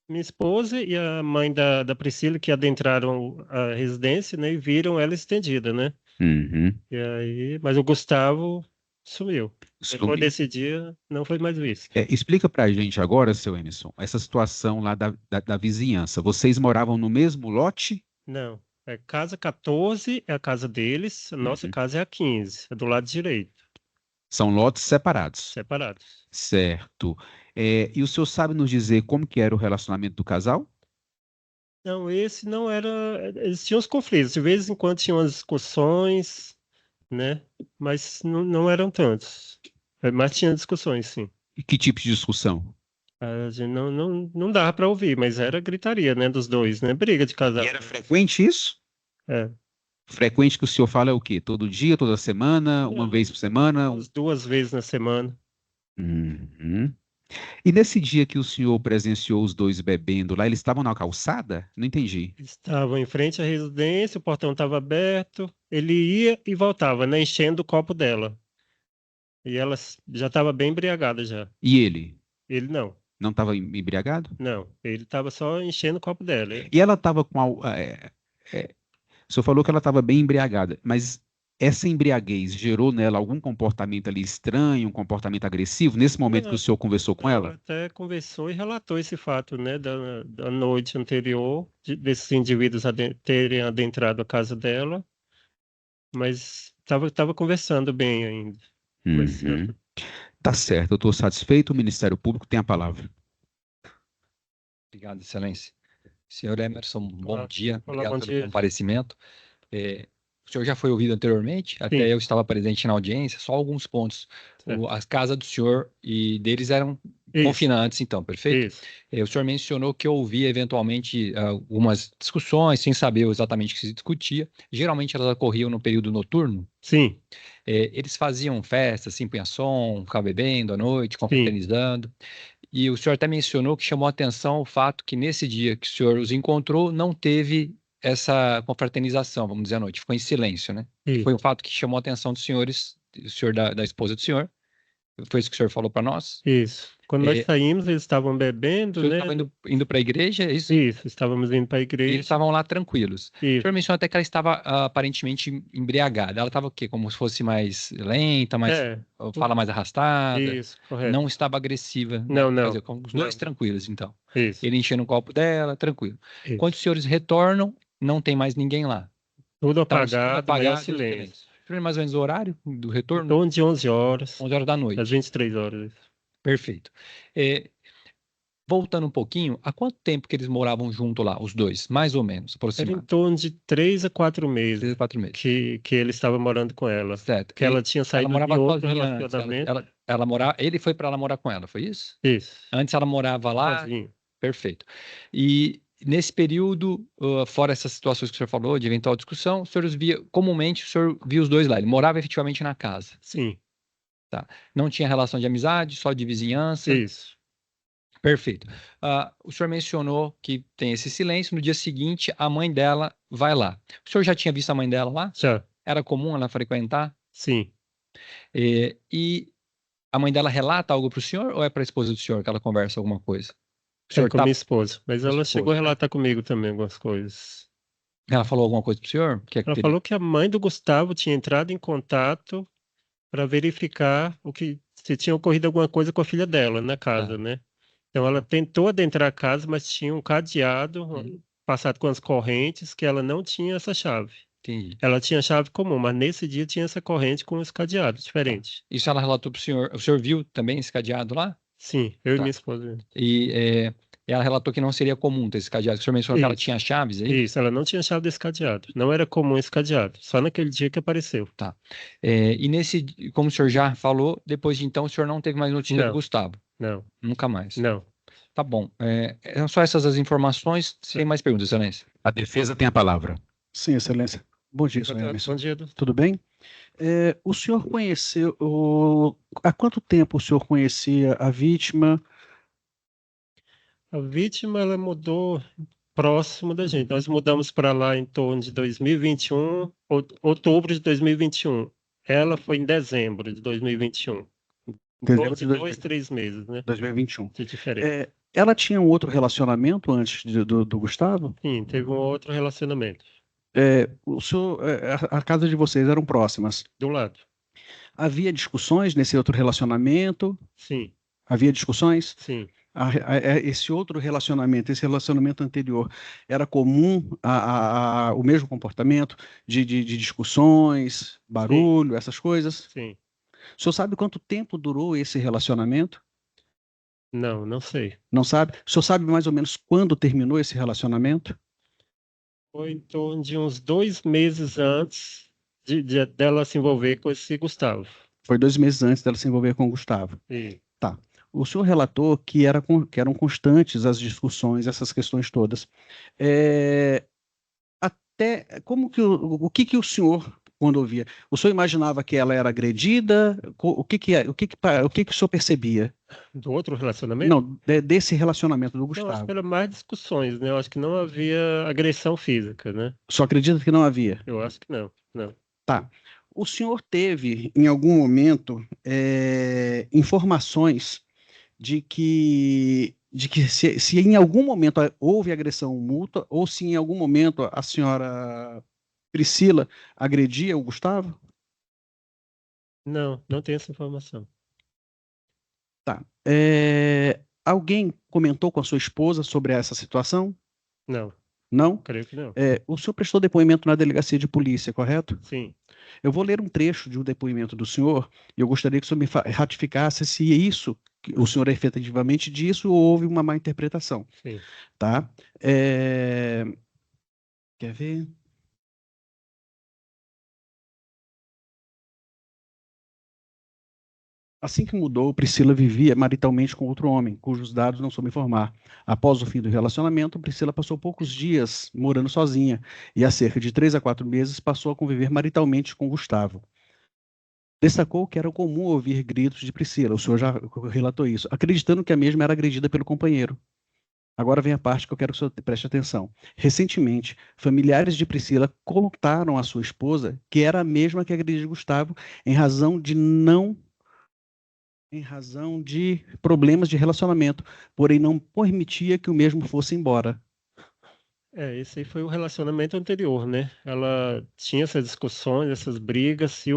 minha esposa e a mãe da Priscila, que adentraram a residência, né, e viram ela estendida, né? Uhum. E aí, mas o Gustavo sumiu. Depois Sumiu. desse dia, não foi mais visto. Explica pra gente agora, seu Emerson, essa situação lá da vizinhança. Vocês moravam no mesmo lote? Não. Casa 14 é a casa deles, a nossa Uhum. casa é a 15, é do lado direito, São lotes separados. separados. Certo. E o senhor sabe nos dizer como que era o relacionamento do casal? Não, esse não era. Eles tinham os conflitos, de vez em quando tinham as discussões, né? Mas não eram tantos. Mas tinha discussões, sim. E que tipo de discussão? A gente não dava para ouvir, mas era gritaria, né? Dos dois, né? Briga de casal. E era frequente isso? É. Frequente que o senhor fala é o quê? Todo dia, toda semana, uma Não, vez por semana? umas 2 vezes na semana. Uhum. E nesse dia que o senhor presenciou os dois bebendo lá, eles estavam na calçada? Não entendi. Estavam em frente à residência, o portão estava aberto, ele ia e voltava, né? Enchendo o copo dela. E ela já estava bem embriagada já. E ele? Ele não, Não estava embriagado? não. Ele estava só enchendo o copo dela. E ela estava com. O senhor falou que ela estava bem embriagada, mas essa embriaguez gerou nela algum comportamento ali estranho, um comportamento agressivo, nesse momento que o Não, senhor conversou com ela ela? até conversou e relatou esse fato, né, da noite anterior, desses indivíduos terem adentrado a casa dela, mas estava conversando bem ainda. Mas, Uhum. Tá certo, eu estou satisfeito. O Ministério Público tem a palavra. Obrigado, Excelência. Senhor Emerson, bom olá, dia. olá, Obrigado bom pelo dia. comparecimento. O senhor já foi ouvido anteriormente, até Sim, eu estava presente na audiência, só alguns pontos. certo. As casas do senhor e deles eram Isso, confinantes, então, perfeito? isso. O senhor mencionou que ouvia eventualmente algumas discussões, sem saber exatamente o que se discutia. Geralmente elas ocorriam no período noturno. Sim, Eles faziam festas, assim, punha som, ficavam bebendo à noite, sim, confraternizando. E o senhor até mencionou que chamou a atenção o fato que nesse dia que o senhor os encontrou, não teve essa confraternização, vamos dizer, à noite. Ficou em silêncio, né? Isso. Foi um fato que chamou a atenção dos senhores, o senhor da esposa do senhor. Foi isso que o senhor falou para nós? Isso. Quando nós É, saímos, eles estavam O bebendo, senhor né? estava indo para a igreja, é isso? Isso, estávamos indo para a E eles igreja. estavam lá tranquilos. O Isso. senhor mencionou até que ela estava aparentemente embriagada. Ela estava o quê? Como se fosse mais lenta, fala mais arrastada. Isso, correto. Não estava agressiva. Não, Quer não. dizer, com os dois Não. tranquilos, então. Isso. Ele enchendo o copo dela, tranquilo. Isso. Quando os senhores retornam, não tem mais ninguém lá. Tudo Tá, apagado, maior silêncio. O senhor mais ou menos o horário do Em retorno? torno de 11 horas, 11 horas da noite. às 23 horas. Perfeito. Voltando um pouquinho, há quanto tempo que eles moravam junto lá, os dois? Mais ou menos, Era em aproximadamente. torno de 3 a 4 3 meses a 4 meses. que ele estava morando com ela. Certo. Que ela tinha Ela saído morava de outro sozinha antes. relacionamento. Ele foi para ela morar com ela, foi isso? Isso. Antes ela morava lá. Sozinho. Perfeito. E nesse período, fora essas situações que o senhor falou, de eventual discussão, comumente o senhor via os dois lá. Ele morava efetivamente na casa. Sim. Não tinha relação de amizade, só de vizinhança. Isso. Perfeito. O senhor mencionou que tem esse silêncio. No dia seguinte, a mãe dela vai lá. O senhor já tinha visto a mãe dela lá? Já. Era comum ela frequentar? Sim. E a mãe dela relata algo para o senhor ou é para a esposa do senhor que ela conversa alguma coisa? O É senhor com minha esposa. Mas ela chegou a esposa. relatar comigo também algumas coisas. Ela falou alguma coisa para o senhor? Ela falou que a mãe do Gustavo tinha entrado em contato para verificar se tinha ocorrido alguma coisa com a filha dela na casa, né? Então ela tentou adentrar a casa, mas tinha um cadeado passado com as correntes que ela não tinha essa chave. Entendi. Ela tinha chave comum, mas nesse dia tinha essa corrente com esse cadeado diferente. Isso ela relatou para o senhor. O senhor viu também esse cadeado lá? Sim, eu e minha esposa. E ela relatou que não seria comum ter esse cadeado. O senhor mencionou que ela tinha chaves aí? Isso, ela não tinha chave desse cadeado. Não era comum esse cadeado. Só naquele dia que apareceu. Tá. Como o senhor já falou, depois de então o senhor não teve mais notícia do Gustavo? Não. Nunca mais? Não. Tá bom. São só essas as informações. Sem mais perguntas, excelência. A defesa tem a palavra. Sim, excelência. Bom dia, senhor Emerson. Bom dia. Tudo bem? O senhor conheceu... Há quanto tempo o senhor conhecia a vítima? A vítima, ela mudou próximo da gente. Nós mudamos para lá em torno de 2021, outubro de 2021. Ela foi em dezembro de 2021. Dezembro De 3 meses, né? 2021. De diferença. Ela tinha um outro relacionamento antes do Gustavo? Sim, teve um outro relacionamento. A casa de vocês eram próximas. Do lado. Havia discussões nesse outro relacionamento? Sim. Havia discussões? Sim. Esse outro relacionamento, esse relacionamento anterior, era comum o mesmo comportamento de discussões, barulho, essas coisas? Sim. O senhor sabe quanto tempo durou esse relacionamento? Não sei. Não sabe? O senhor sabe mais ou menos quando terminou esse relacionamento? Foi em torno de uns 2 meses antes dela se envolver com esse Gustavo. Foi 2 meses antes dela se envolver com o Gustavo. Sim. Tá. O senhor relatou que eram constantes as discussões, essas questões todas. O que o senhor, quando ouvia, o senhor imaginava que ela era agredida? O que o senhor percebia? Do outro relacionamento? Não, desse relacionamento do Gustavo. Eu acho que era mais discussões, né? Eu acho que não havia agressão física, né? O senhor acredita que não havia? Eu acho que não. Tá. O senhor teve, em algum momento, informações de que se em algum momento houve agressão mútua ou se em algum momento a senhora Priscila agredia o Gustavo? Não tem essa informação. Tá. Alguém comentou com a sua esposa sobre essa situação? Não. Não? Creio que não. O senhor prestou depoimento na delegacia de polícia, correto? Sim. Eu vou ler um trecho de um depoimento do senhor e eu gostaria que o senhor me ratificasse se isso, o senhor efetivamente disse ou houve uma má interpretação. Sim. Tá? Quer ver? Assim que mudou, Priscila vivia maritalmente com outro homem, cujos dados não soube informar. Após o fim do relacionamento, Priscila passou poucos dias morando sozinha e há cerca de 3 a 4 meses passou a conviver maritalmente com Gustavo. Destacou que era comum ouvir gritos de Priscila, o senhor já relatou isso, acreditando que a mesma era agredida pelo companheiro. Agora vem a parte que eu quero que o senhor preste atenção. Recentemente, familiares de Priscila contaram à sua esposa que era a mesma que agredia Gustavo em razão de problemas de relacionamento, porém não permitia que o mesmo fosse embora. Esse aí foi o relacionamento anterior, né? Ela tinha essas discussões, essas brigas, se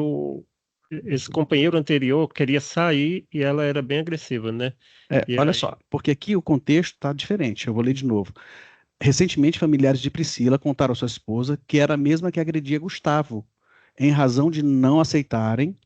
esse companheiro anterior queria sair e ela era bem agressiva, né? E Olha aí, só, porque aqui o contexto está diferente. Eu vou ler de novo. Recentemente, familiares de Priscila contaram à sua esposa que era a mesma que agredia Gustavo, em razão de não aceitarem,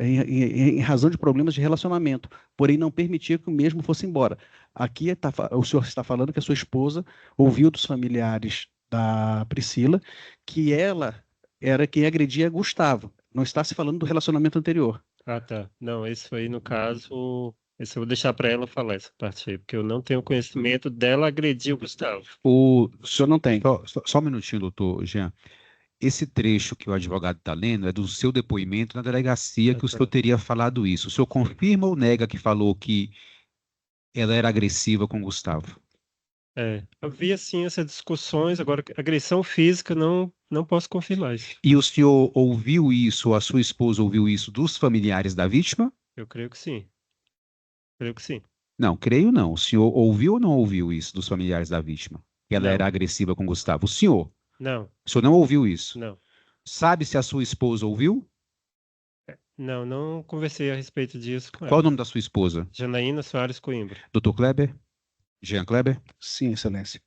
em razão de problemas de relacionamento, porém não permitia que o mesmo fosse embora. Aqui o senhor está falando que a sua esposa ouviu dos familiares da Priscila que ela era quem agredia Gustavo. Não está se falando do relacionamento anterior. tá. Não, esse foi no caso. Esse eu vou deixar para ela falar essa parte aí, porque eu não tenho conhecimento dela agredir o Gustavo. O senhor não tem. Só um minutinho, doutor Jean. Esse trecho que o advogado está lendo é do seu depoimento na delegacia que o senhor teria falado isso. O senhor confirma ou nega que falou que ela era agressiva com o Gustavo? Havia sim essas discussões, agora agressão física não posso confirmar isso. E o senhor ouviu isso, ou a sua esposa ouviu isso dos familiares da vítima? Eu creio que sim. Creio que sim. Não, creio não. O senhor ouviu ou não ouviu isso dos familiares da vítima? Que ela Não. era agressiva com o Gustavo? O senhor? Não, O senhor não ouviu isso? não. Sabe se a sua esposa ouviu? Não conversei a respeito disso com Qual o ela. nome da sua esposa? Janaína Soares Coimbra. Dr. Kleber? Jean Kleber? Sim, excelência.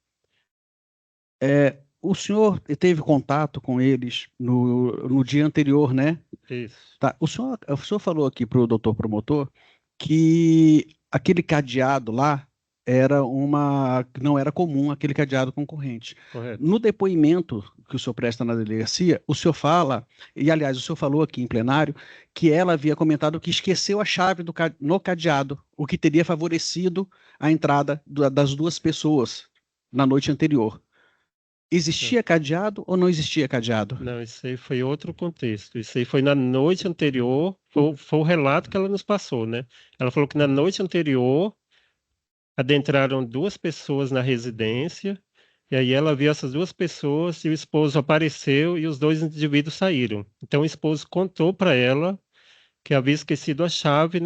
O senhor teve contato com eles no dia anterior, né? Isso. Tá. O senhor falou aqui para o doutor promotor que aquele cadeado lá não era comum, aquele cadeado concorrente. Correto. No depoimento que o senhor presta na delegacia, o senhor fala, e aliás, o senhor falou aqui em plenário, que ela havia comentado que esqueceu a chave no cadeado, o que teria favorecido a entrada das duas pessoas na noite anterior. Existia cadeado ou não existia cadeado? Não, isso aí foi outro contexto. Isso aí foi na noite anterior, foi o relato que ela nos passou, né? Ela falou que na noite anterior adentraram duas pessoas na residência, e aí ela viu essas duas pessoas e o esposo apareceu e os dois indivíduos saíram. Então o esposo contou para ela que havia esquecido a chave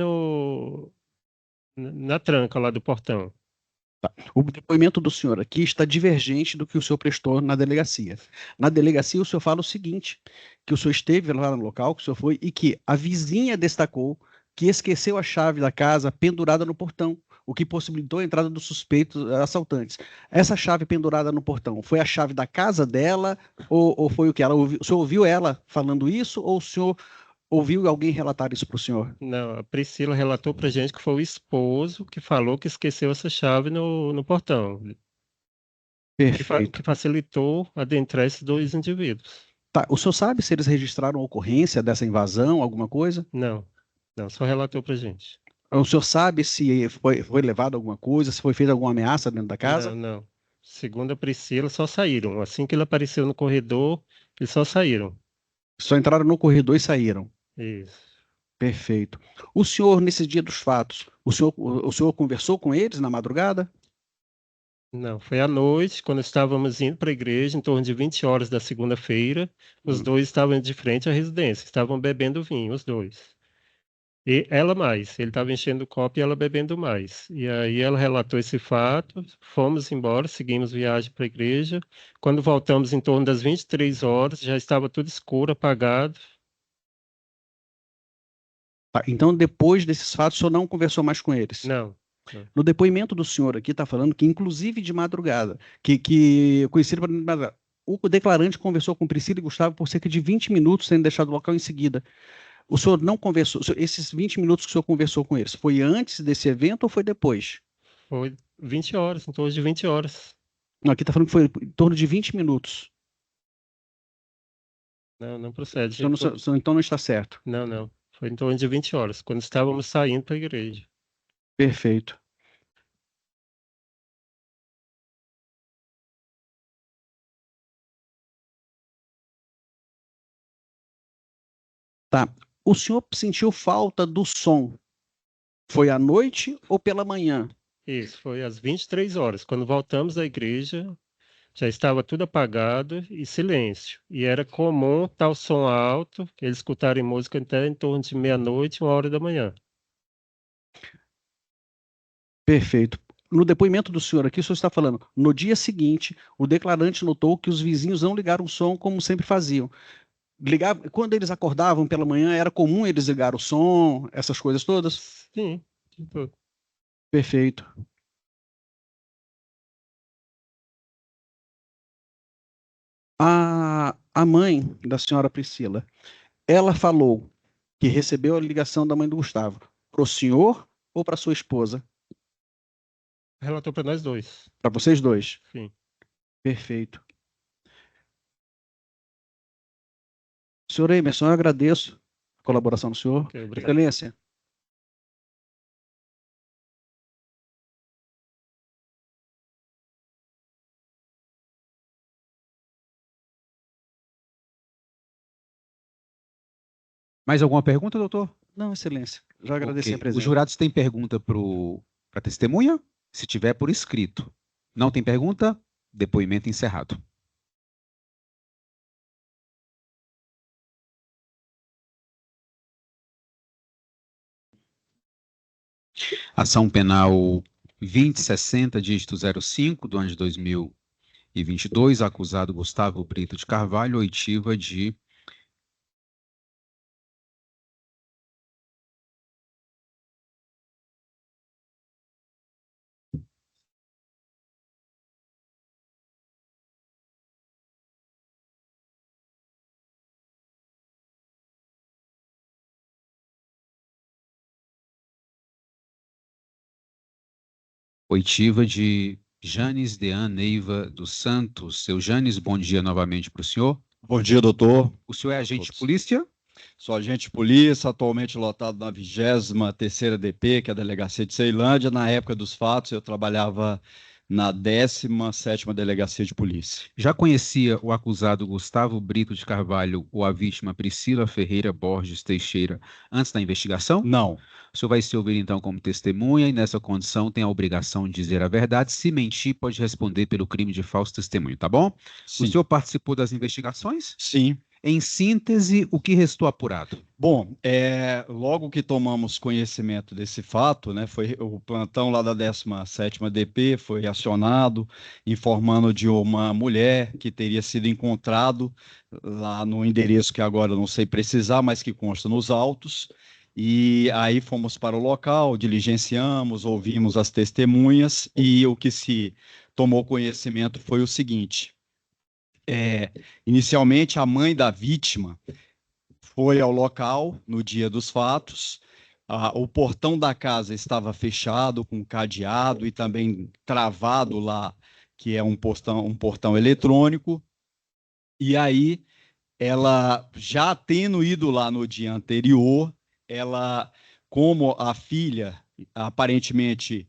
na tranca lá do portão. O depoimento do senhor aqui está divergente do que o senhor prestou na delegacia. Na delegacia, o senhor fala o seguinte, que o senhor esteve lá no local, que o senhor foi, e que a vizinha destacou que esqueceu a chave da casa pendurada no portão, o que possibilitou a entrada dos suspeitos assaltantes. Essa chave pendurada no portão, foi a chave da casa dela, ou foi o que ela ouviu? O senhor ouviu ela falando isso, ou o senhor ouviu alguém relatar isso para o senhor? Não, a Priscila relatou pra gente que foi o esposo que falou que esqueceu essa chave no portão, Perfeito. que facilitou adentrar esses dois indivíduos. Tá, o senhor sabe se eles registraram a ocorrência dessa invasão, alguma coisa? Não, só relatou pra gente. O senhor sabe se foi levado alguma coisa, se foi feita alguma ameaça dentro da casa? Não. Segundo a Priscila, só saíram. Assim que ele apareceu no corredor, eles só saíram. Só entraram no corredor e saíram. Isso. Perfeito. O senhor, nesse dia dos fatos, o senhor conversou com eles na madrugada? Não, foi à noite, quando estávamos indo para a igreja, em torno de 20 horas da segunda-feira. Os dois estavam de frente à residência, estavam bebendo vinho, os dois. E ela mais, ele estava enchendo o copo e ela bebendo mais. E aí ela relatou esse fato, fomos embora, seguimos viagem para a igreja. Quando voltamos em torno das 23 horas, já estava tudo escuro, apagado. Tá, então, depois desses fatos, o senhor não conversou mais com eles? Não. No depoimento do senhor aqui, está falando que, inclusive de madrugada, que conhecido de madrugada, o declarante conversou com Priscila e Gustavo por cerca de 20 minutos, sendo deixado o local em seguida. O senhor não conversou, esses 20 minutos que o senhor conversou com eles, foi antes desse evento ou foi depois? Foi 20 horas, em torno de 20 horas. Não, aqui está falando que foi em torno de 20 minutos. Não procede. Então não está certo. Não. Foi em torno de 20 horas, quando estávamos saindo para a igreja. Perfeito. Tá. O senhor sentiu falta do som? Foi à noite ou pela manhã? Isso, foi às 23 horas. Quando voltamos à igreja, já estava tudo apagado e silêncio. E era comum estar o som alto, eles escutarem música até em torno de meia-noite, 1 hora da manhã. Perfeito. No depoimento do senhor aqui, o senhor está falando, no dia seguinte, o declarante notou que os vizinhos não ligaram o som como sempre faziam. Quando eles acordavam pela manhã, era comum eles ligar o som, essas coisas todas? Sim, tipo, Perfeito. A mãe da senhora Priscila, ela falou que recebeu a ligação da mãe do Gustavo para o senhor ou para sua esposa? relatou para nós dois. Para vocês dois? Sim. Perfeito. Senhor Emerson, eu agradeço a colaboração do senhor. Ok, obrigado. Excelência. Mais alguma pergunta, doutor? Não, excelência. Já agradeci Ok. a presença. Os jurados têm pergunta para a testemunha? Se tiver, por escrito. Não tem pergunta? Depoimento encerrado. Ação penal 2060, dígito 05, do ano de 2022, acusado Gustavo Brito de Carvalho, oitiva de oitiva de Janes Dean Neiva dos Santos. Seu Janes, bom dia novamente para o senhor. Bom dia, doutor. O senhor é agente de Todos. polícia? Sou agente de polícia, atualmente lotado na 23ª DP, que é a Delegacia de Ceilândia. Na época dos fatos, eu trabalhava na 17ª Delegacia de Polícia. Já conhecia o acusado Gustavo Brito de Carvalho ou a vítima Priscila Ferreira Borges Teixeira antes da investigação? Não. O senhor vai se ouvir, então, como testemunha e, nessa condição, tem a obrigação de dizer a verdade. Se mentir, pode responder pelo crime de falso testemunho, tá bom? Sim. O senhor participou das investigações? Sim. Em síntese, o que restou apurado? Bom, logo que tomamos conhecimento desse fato, né, foi o plantão lá da 17ª DP foi acionado, informando de uma mulher que teria sido encontrado lá no endereço que agora eu não sei precisar, mas que consta nos autos. E aí fomos para o local, diligenciamos, ouvimos as testemunhas e o que se tomou conhecimento foi o seguinte: inicialmente a mãe da vítima foi ao local no dia dos fatos. O portão da casa estava fechado, com cadeado e também travado lá, que é um portão eletrônico. E aí, ela, já tendo ido lá no dia anterior, ela, como a filha, aparentemente,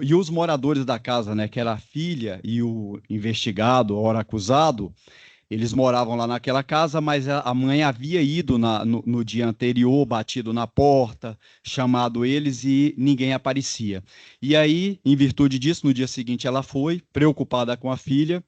e os moradores da casa, né, que era a filha e o investigado, ora acusado, eles moravam lá naquela casa, mas a mãe havia ido no dia anterior, batido na porta, chamado eles e ninguém aparecia. E aí, em virtude disso, no dia seguinte ela foi, preocupada com a filha,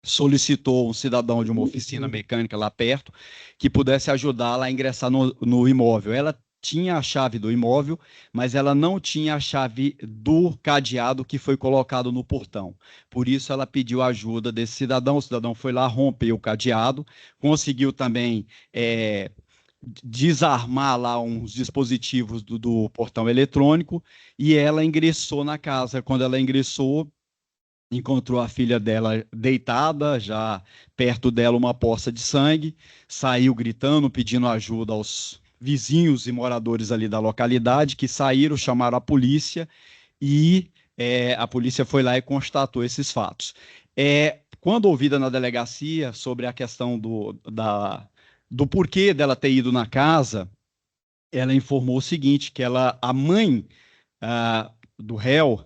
solicitou um cidadão de uma oficina mecânica lá perto que pudesse ajudá-la a ingressar no imóvel. Ela tinha a chave do imóvel, mas ela não tinha a chave do cadeado que foi colocado no portão. Por isso, ela pediu a ajuda desse cidadão. O cidadão foi lá, rompeu o cadeado, conseguiu também desarmar lá uns dispositivos do portão eletrônico e ela ingressou na casa. Quando ela ingressou, encontrou a filha dela deitada, já perto dela uma poça de sangue, saiu gritando, pedindo ajuda aos vizinhos e moradores ali da localidade, que saíram, chamaram a polícia e a polícia foi lá e constatou esses fatos. Quando ouvida na delegacia sobre a questão do porquê dela ter ido na casa, ela informou o seguinte, que a mãe do réu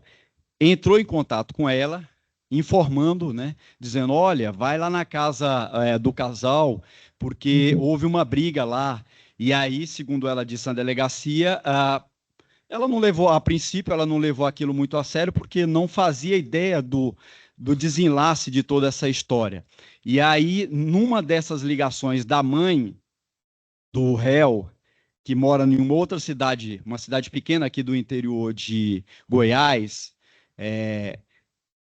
entrou em contato com ela, informando, né, dizendo, olha, vai lá na casa do casal, porque houve uma briga lá. E aí, segundo ela disse na delegacia, Ela não levou, a princípio, ela não levou aquilo muito a sério, porque não fazia ideia do desenlace de toda essa história. E aí, numa dessas ligações da mãe do réu, que mora em uma outra cidade, uma cidade pequena aqui do interior de Goiás,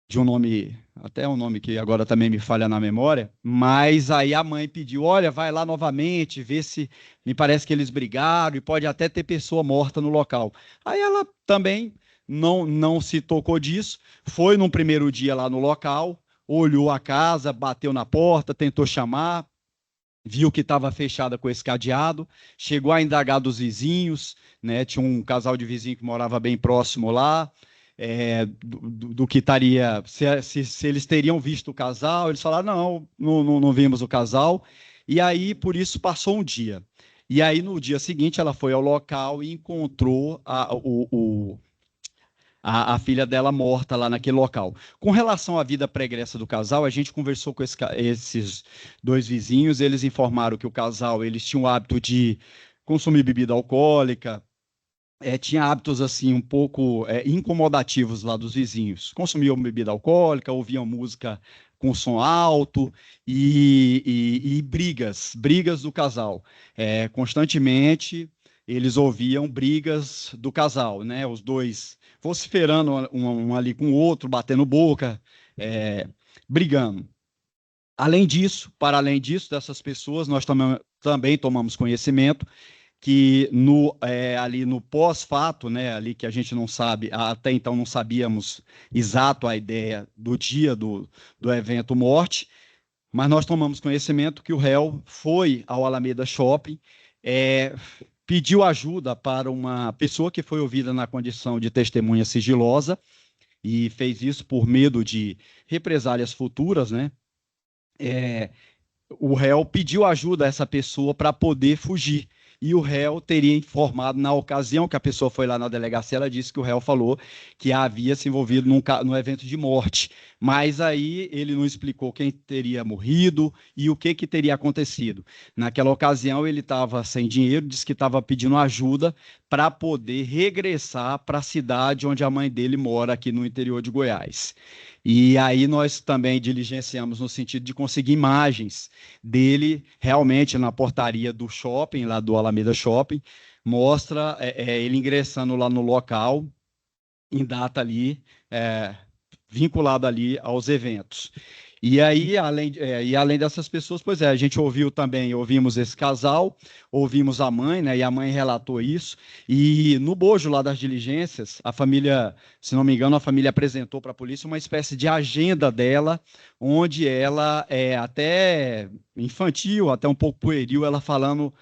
de um nome, até um nome que agora também me falha na memória, mas aí a mãe pediu, olha, vai lá novamente, vê se, me parece que eles brigaram e pode até ter pessoa morta no local. Aí ela também não se tocou disso, foi num primeiro dia lá no local, olhou a casa, bateu na porta, tentou chamar, viu que estava fechada com esse cadeado, chegou a indagar dos vizinhos, né? Tinha um casal de vizinho que morava bem próximo lá, do que estaria, se eles teriam visto o casal, eles falaram, não vimos o casal, e aí, por isso, passou um dia. E aí, no dia seguinte, ela foi ao local e encontrou a filha dela morta lá naquele local. Com relação à vida pregressa do casal, a gente conversou com esses dois vizinhos, eles informaram que o casal, eles tinham o hábito de consumir bebida alcoólica, tinha hábitos assim um pouco incomodativos lá dos vizinhos. Consumiam bebida alcoólica, ouviam música com som alto e brigas do casal. Constantemente eles ouviam brigas do casal, né? Os dois vociferando um ali com o outro, batendo boca, brigando. Para além disso, dessas pessoas, nós também tomamos conhecimento que ali no pós-fato, né, ali que a gente não sabe, até então não sabíamos exato a ideia do dia do evento morte, mas nós tomamos conhecimento que o réu foi ao Alameda Shopping, pediu ajuda para uma pessoa que foi ouvida na condição de testemunha sigilosa e fez isso por medo de represálias futuras, né? O réu pediu ajuda a essa pessoa para poder fugir. E o réu teria informado, na ocasião que a pessoa foi lá na delegacia, ela disse que o réu falou que havia se envolvido num evento de morte. Mas aí ele não explicou quem teria morrido e o que teria acontecido. Naquela ocasião ele estava sem dinheiro, disse que estava pedindo ajuda para poder regressar para a cidade onde a mãe dele mora, aqui no interior de Goiás. E aí nós também diligenciamos no sentido de conseguir imagens dele realmente na portaria do shopping, lá do Alameda Shopping, mostra ele ingressando lá no local, em data ali, vinculado ali aos eventos. E aí, além dessas pessoas, pois a gente ouvimos esse casal, ouvimos a mãe, né, e a mãe relatou isso, e no bojo lá das diligências, a família, se não me engano, a família apresentou para a polícia uma espécie de agenda dela, onde ela, até infantil, até um pouco pueril, ela falando,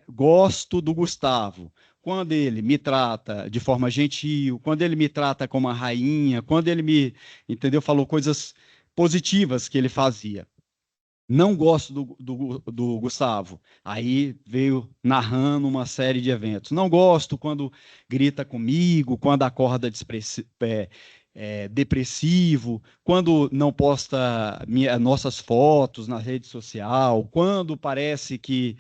gosto do Gustavo, quando ele me trata de forma gentil, quando ele me trata como uma rainha, quando ele me, entendeu, falou coisas positivas que ele fazia. Não gosto do Gustavo. Aí veio narrando uma série de eventos. Não gosto quando grita comigo, quando acorda depressivo, quando não posta nossas fotos na rede social, quando parece que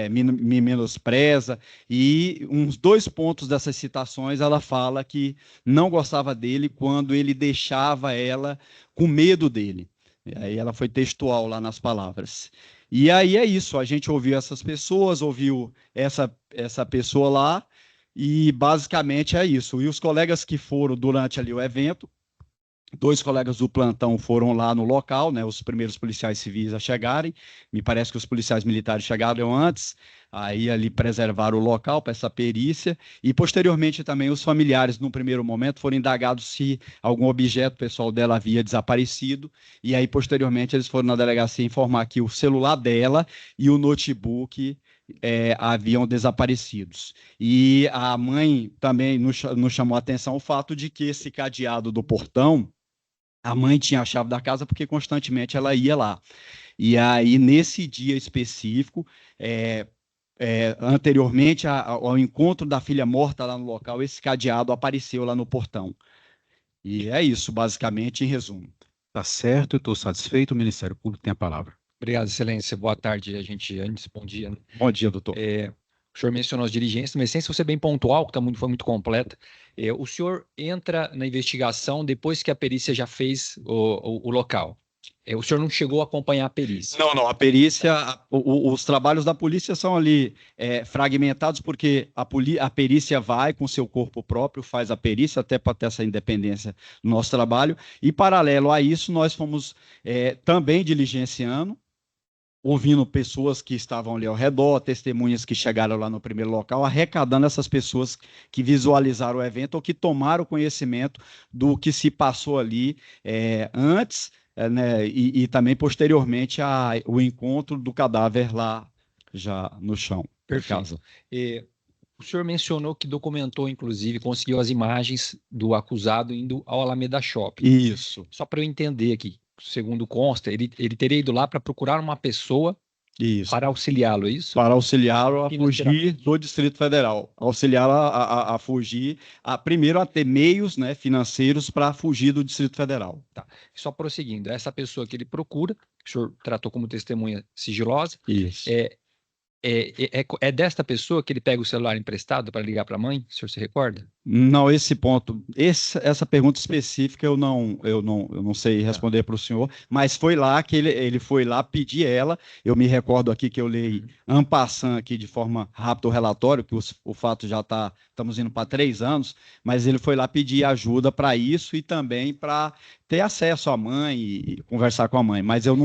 me menospreza. E uns 2 pontos dessas citações, ela fala que não gostava dele quando ele deixava ela com medo dele. E aí ela foi textual lá nas palavras. E aí é isso, a gente ouviu essas pessoas, ouviu essa pessoa lá, e basicamente é isso. E os colegas que foram durante ali o evento, 2 colegas do plantão foram lá no local, né, os primeiros policiais civis a chegarem, me parece que os policiais militares chegaram antes, aí ali preservaram o local para essa perícia, e posteriormente também os familiares, no primeiro momento, foram indagados se algum objeto pessoal dela havia desaparecido, e aí posteriormente eles foram na delegacia informar que o celular dela e o notebook haviam desaparecidos. E a mãe também nos chamou a atenção o fato de que esse cadeado do portão, a mãe tinha a chave da casa porque constantemente ela ia lá. E aí, nesse dia específico, anteriormente ao encontro da filha morta lá no local, esse cadeado apareceu lá no portão. E é isso, basicamente, em resumo. Tá certo, eu estou satisfeito. O Ministério Público tem a palavra. Obrigado, Excelência. Boa tarde, bom dia. Bom dia, doutor. O O senhor mencionou as diligências, mas sem ser bem pontual, que foi muito completa. O senhor entra na investigação depois que a perícia já fez o local. O senhor não chegou a acompanhar a perícia? Não, a perícia, os trabalhos da polícia são ali fragmentados, porque a perícia vai com seu corpo próprio, faz a perícia, até para ter essa independência do nosso trabalho, e paralelo a isso, nós fomos também diligenciando, ouvindo pessoas que estavam ali ao redor, testemunhas que chegaram lá no primeiro local, arrecadando essas pessoas que visualizaram o evento ou que tomaram conhecimento do que se passou ali antes, né, e também posteriormente o encontro do cadáver lá já no chão. Perfeito. O senhor mencionou que documentou, inclusive, conseguiu as imagens do acusado indo ao Alameda Shopping. Isso. Só para eu entender aqui, segundo consta, ele teria ido lá para procurar uma pessoa para auxiliá-lo, é isso? Para auxiliá-lo a fugir do Distrito Federal. Auxiliá-lo a fugir, primeiro a ter meios, né, financeiros para fugir do Distrito Federal. Tá. Só prosseguindo, essa pessoa que ele procura, que o senhor tratou como testemunha sigilosa, isso. É desta pessoa que ele pega o celular emprestado para ligar para a mãe? O senhor se recorda? Não, esse ponto, essa pergunta específica eu não sei responder para o senhor, mas foi lá que ele foi lá pedir ela. Eu me recordo aqui que eu leio en passant aqui de forma rápida o relatório, que o fato já estamos indo para 3 anos, mas ele foi lá pedir ajuda para isso e também para ter acesso à mãe e conversar com a mãe, mas eu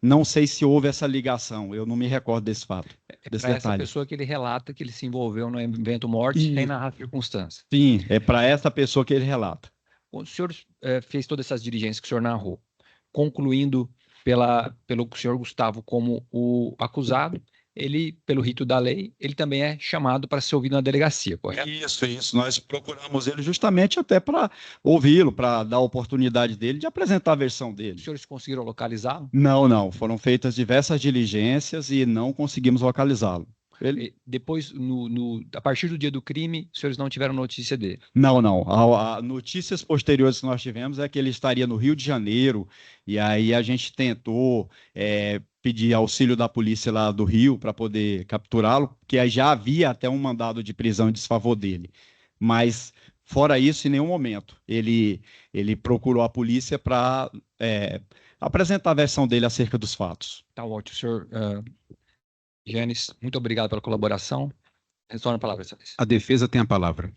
não sei se houve essa ligação, eu não me recordo desse fato. Para essa pessoa que ele relata que ele se envolveu no evento morte sem narrar circunstâncias. Sim, é para essa pessoa que ele relata. O senhor fez todas essas diligências que o senhor narrou, concluindo pelo senhor Gustavo como o acusado, ele, pelo rito da lei, ele também é chamado para ser ouvido na delegacia, correto? Isso. Nós procuramos ele justamente até para ouvi-lo, para dar a oportunidade dele de apresentar a versão dele. Os senhores conseguiram localizá-lo? Não. Foram feitas diversas diligências e não conseguimos localizá-lo. Depois, a partir do dia do crime, os senhores não tiveram notícia dele? Não. Notícias posteriores que nós tivemos é que ele estaria no Rio de Janeiro, e aí a gente tentou pedir auxílio da polícia lá do Rio para poder capturá-lo, porque aí já havia até um mandado de prisão em desfavor dele. Mas, fora isso, em nenhum momento ele procurou a polícia para apresentar a versão dele acerca dos fatos. Tá ótimo, senhor. Janes, muito obrigado pela colaboração. Retorno a palavra, excelência. A defesa tem a palavra.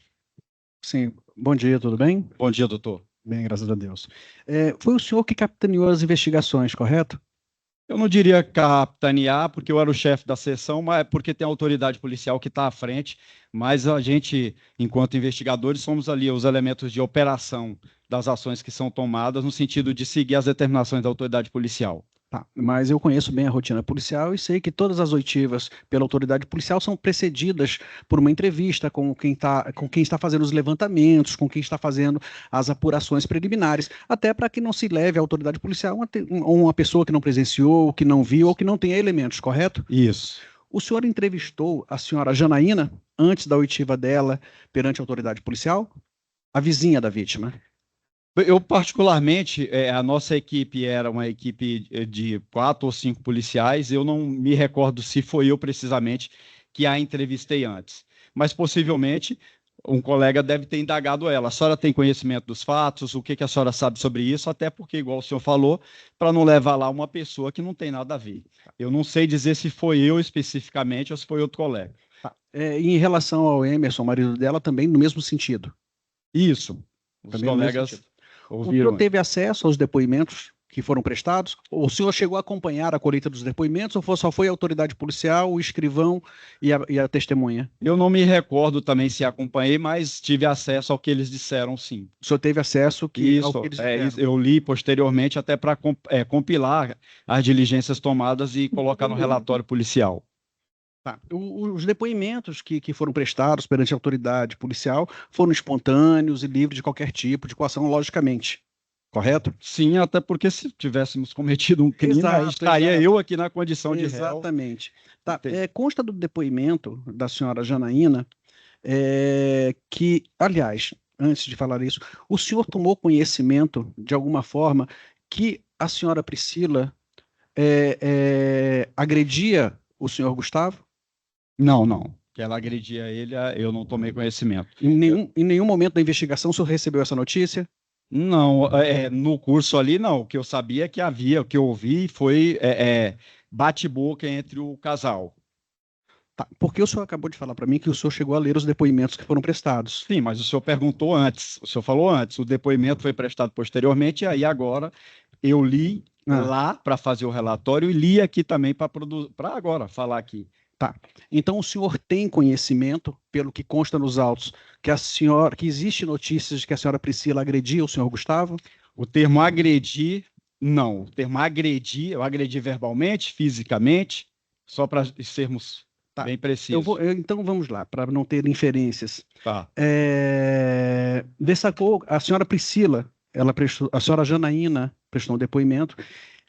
Sim, bom dia, tudo bem? Bom dia, doutor. Bem, graças a Deus. Foi o senhor que capitaneou as investigações, correto? Eu não diria capitanear, porque eu era o chefe da seção, mas porque tem a autoridade policial que está à frente, mas a gente, enquanto investigadores, somos ali os elementos de operação das ações que são tomadas, no sentido de seguir as determinações da autoridade policial. Tá, mas eu conheço bem a rotina policial e sei que todas as oitivas pela autoridade policial são precedidas por uma entrevista com quem está fazendo os levantamentos, com quem está fazendo as apurações preliminares, até para que não se leve à autoridade policial uma pessoa que não presenciou, que não viu ou que não tenha elementos, correto? Isso. O senhor entrevistou a senhora Janaína antes da oitiva dela perante a autoridade policial? A vizinha da vítima? Eu, particularmente, a nossa equipe era uma equipe de 4 ou 5 policiais. Eu não me recordo se foi eu, precisamente, que a entrevistei antes. Mas, possivelmente, um colega deve ter indagado ela. A senhora tem conhecimento dos fatos? O que a senhora sabe sobre isso? Até porque, igual o senhor falou, para não levar lá uma pessoa que não tem nada a ver. Eu não sei dizer se foi eu especificamente ou se foi outro colega. Em relação ao Emerson, marido dela, também no mesmo sentido? Isso. Os também colegas... O senhor teve acesso aos depoimentos que foram prestados? O senhor chegou a acompanhar a colheita dos depoimentos ou só foi a autoridade policial, o escrivão e a testemunha? Eu não me recordo também se acompanhei, mas tive acesso ao que eles disseram, sim. O senhor teve acesso ao que eles disseram? Eu li posteriormente até para compilar as diligências tomadas e colocar no relatório policial. Tá. Os depoimentos que foram prestados perante a autoridade policial foram espontâneos e livres de qualquer tipo de coação, logicamente, correto? Sim, até porque se tivéssemos cometido um crime, aí estaria eu aqui na condição de réu. Exatamente. Tá. Consta do depoimento da senhora Janaína que, aliás, antes de falar isso, o senhor tomou conhecimento, de alguma forma, que a senhora Priscila agredia o senhor Gustavo? Não. Que ela agredia ele, eu não tomei conhecimento. Em nenhum momento da investigação o senhor recebeu essa notícia? Não, no curso ali não. O que eu sabia é que havia, o que eu ouvi foi bate-boca entre o casal. Tá, porque o senhor acabou de falar para mim que o senhor chegou a ler os depoimentos que foram prestados. Sim, mas o senhor perguntou antes, o senhor falou antes, o depoimento foi prestado posteriormente, e aí agora eu li lá para fazer o relatório e li aqui também para agora falar aqui. Tá. Então o senhor tem conhecimento, pelo que consta nos autos, que existe notícias de que a senhora Priscila agredia o senhor Gustavo? O termo agredir, não. O termo agredir, eu agredi verbalmente, fisicamente, só para sermos bem precisos. Então vamos lá, para não ter inferências. Tá. Destacou a senhora Priscila, a senhora Janaína prestou um depoimento,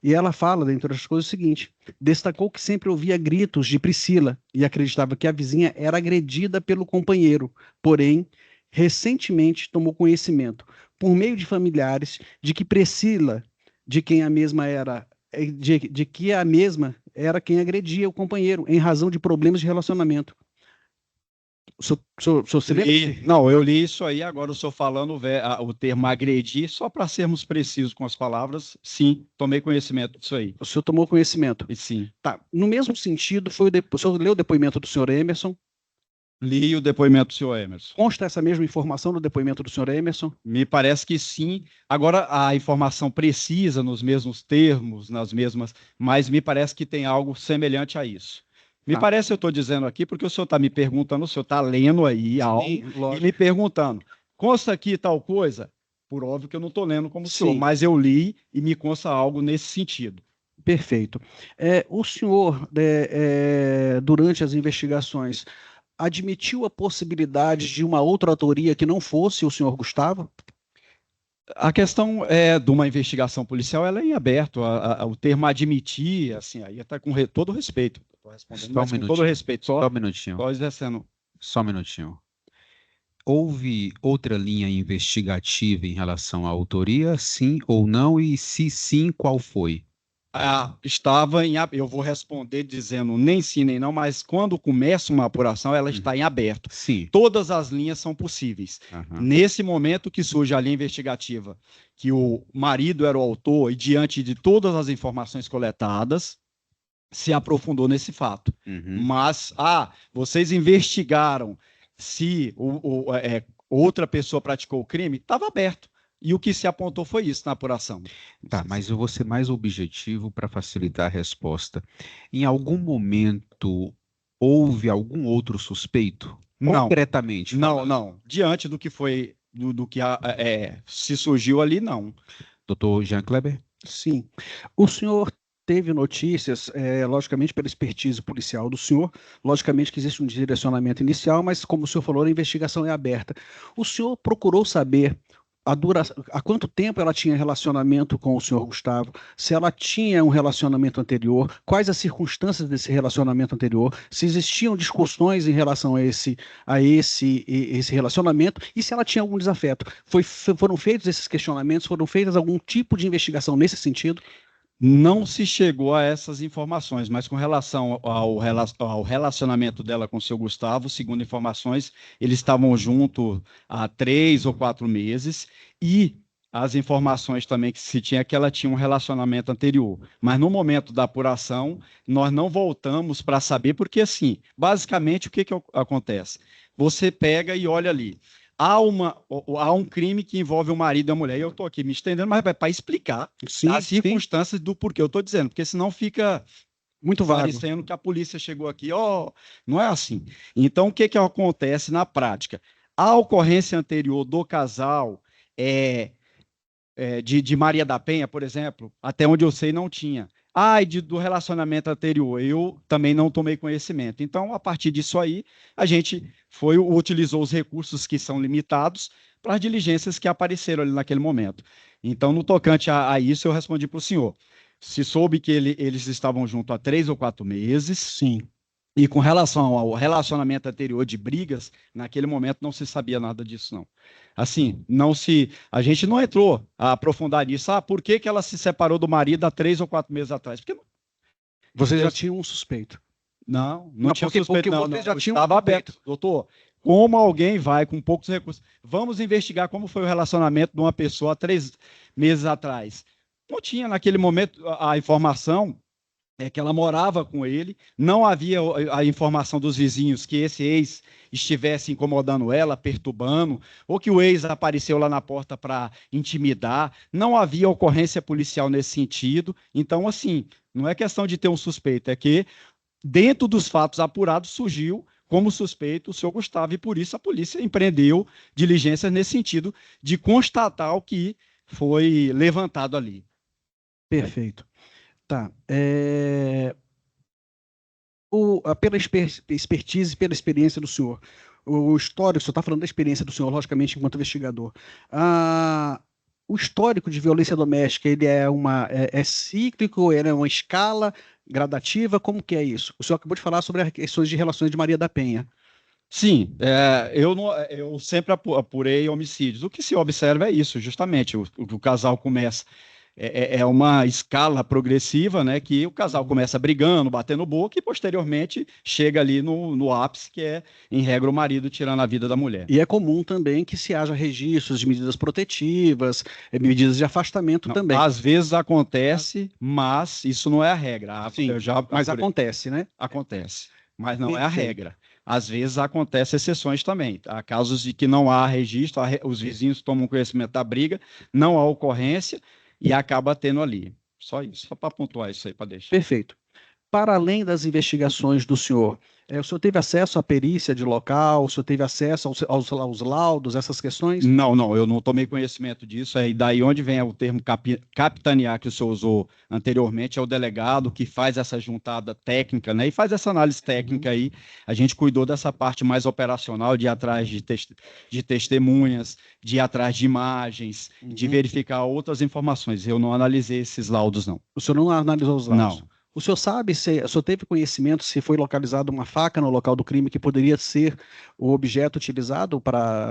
e ela fala, dentre outras coisas, o seguinte: destacou que sempre ouvia gritos de Priscila e acreditava que a vizinha era agredida pelo companheiro, porém, recentemente tomou conhecimento, por meio de familiares, de que Priscila, de quem a mesma era, de que a mesma era quem agredia o companheiro, em razão de problemas de relacionamento. Você lembra? Não, eu li isso aí, agora o senhor falando o termo agredir, só para sermos precisos com as palavras, sim, tomei conhecimento disso aí. O senhor tomou conhecimento? E sim. Tá. No mesmo sentido, o senhor leu o depoimento do senhor Emerson? Li o depoimento do senhor Emerson. Consta essa mesma informação no depoimento do senhor Emerson? Me parece que sim. Agora, a informação precisa, nos mesmos termos, nas mesmas, mas me parece que tem algo semelhante a isso. Me parece, eu estou dizendo aqui, porque o senhor está me perguntando, o senhor está lendo aí algo e me perguntando, consta aqui tal coisa? Por óbvio que eu não estou lendo como o senhor, mas eu li e me consta algo nesse sentido. Perfeito. O senhor, durante as investigações, admitiu a possibilidade de uma outra autoria que não fosse o senhor Gustavo? A questão de uma investigação policial, ela é em aberto. O termo admitir, assim, aí está com todo respeito. Estou respondendo, mas com todo respeito. Só um minutinho. Só um minutinho. Houve outra linha investigativa em relação à autoria, sim ou não? E se sim, qual foi? Estava em. Eu vou responder dizendo nem sim nem não, mas quando começa uma apuração, ela está em aberto. Sim. Todas as linhas são possíveis. Nesse momento que surge a linha investigativa, que o marido era o autor, e diante de todas as informações coletadas, se aprofundou nesse fato. Mas, vocês investigaram se outra pessoa praticou o crime? Estava aberto. E o que se apontou foi isso na apuração. Tá, mas eu vou ser mais objetivo para facilitar a resposta. Em algum momento houve algum outro suspeito? Não. Concretamente? Não. Diante do que foi, do que se surgiu ali, não. Doutor Jean Kleber? Sim. O senhor teve notícias, logicamente pela expertise policial do senhor, logicamente que existe um direcionamento inicial, mas como o senhor falou, a investigação é aberta. O senhor procurou saber há quanto tempo ela tinha relacionamento com o senhor Gustavo, se ela tinha um relacionamento anterior, quais as circunstâncias desse relacionamento anterior, se existiam discussões em relação a esse relacionamento e se ela tinha algum desafeto. Foram feitos esses questionamentos, foram feitas algum tipo de investigação nesse sentido? Não se chegou a essas informações, mas com relação ao relacionamento dela com o seu Gustavo, segundo informações, eles estavam juntos há 3 ou 4 meses, e as informações também que se tinha é que ela tinha um relacionamento anterior. Mas no momento da apuração, nós não voltamos para saber, porque assim, basicamente o que acontece? Você pega e olha ali. Há um crime que envolve o marido e a mulher, e eu estou aqui me estendendo, mas para explicar as circunstâncias do porquê eu estou dizendo, porque senão fica muito vago, parecendo que a polícia chegou aqui, não é assim. Então, o que acontece na prática? A ocorrência anterior do casal, de Maria da Penha, por exemplo, até onde eu sei, não tinha. Do relacionamento anterior, eu também não tomei conhecimento. Então, a partir disso aí, a gente utilizou os recursos que são limitados para as diligências que apareceram ali naquele momento. Então, no tocante a isso, eu respondi para o senhor. Se soube que eles estavam juntos há 3 ou 4 meses. Sim. E com relação ao relacionamento anterior de brigas, naquele momento não se sabia nada disso, não. Assim, a gente não entrou a aprofundar nisso. Por que ela se separou do marido há 3 ou 4 meses atrás? Porque você já tinha um suspeito. Não tinha porque suspeito, não. vocês já tinham Estava suspeito. aberto. Doutor, como alguém vai com poucos recursos? Vamos investigar como foi o relacionamento de uma pessoa há 3 meses atrás. Não tinha, naquele momento, a informação que ela morava com ele, não havia a informação dos vizinhos que esse ex estivesse incomodando ela, perturbando, ou que o ex apareceu lá na porta para intimidar, não havia ocorrência policial nesse sentido. Então, assim, não é questão de ter um suspeito, é que dentro dos fatos apurados surgiu como suspeito o senhor Gustavo, e por isso a polícia empreendeu diligências nesse sentido de constatar o que foi levantado ali. Perfeito. Tá. Pela expertise, pela experiência do senhor, o histórico, o senhor está falando da experiência do senhor, logicamente, enquanto investigador. O histórico de violência doméstica, ele é cíclico, ele é uma escala gradativa, como que é isso? O senhor acabou de falar sobre as questões de relações de Maria da Penha. Sim, eu sempre apurei homicídios. O que se observa é isso, justamente. O casal começa. É uma escala progressiva, né? Que o casal começa brigando, batendo boca e posteriormente chega ali no ápice, que é, em regra, o marido tirando a vida da mulher. E é comum também que se haja registros de medidas protetivas, medidas de afastamento Não, também. às vezes acontece, mas isso não é a regra. Sim, mas acontece, né? Acontece, mas não é a Perfeito. regra. Às vezes acontecem exceções também. Há casos de que não há registro, os vizinhos tomam conhecimento da briga, não há ocorrência e acaba tendo ali. Só isso, só para pontuar isso aí, para deixar. Perfeito. Para além das investigações do senhor, o senhor teve acesso à perícia de local, o senhor teve acesso aos laudos, essas questões? Não, eu não tomei conhecimento disso. E daí onde vem o termo capitanear que o senhor usou anteriormente, é o delegado que faz essa juntada técnica, né? E faz essa análise técnica aí. A gente cuidou dessa parte mais operacional, de ir atrás de testemunhas, de ir atrás de imagens, de verificar outras informações. Eu não analisei esses laudos, não. O senhor não analisou os laudos? Não. O senhor sabe o senhor teve conhecimento se foi localizada uma faca no local do crime que poderia ser o objeto utilizado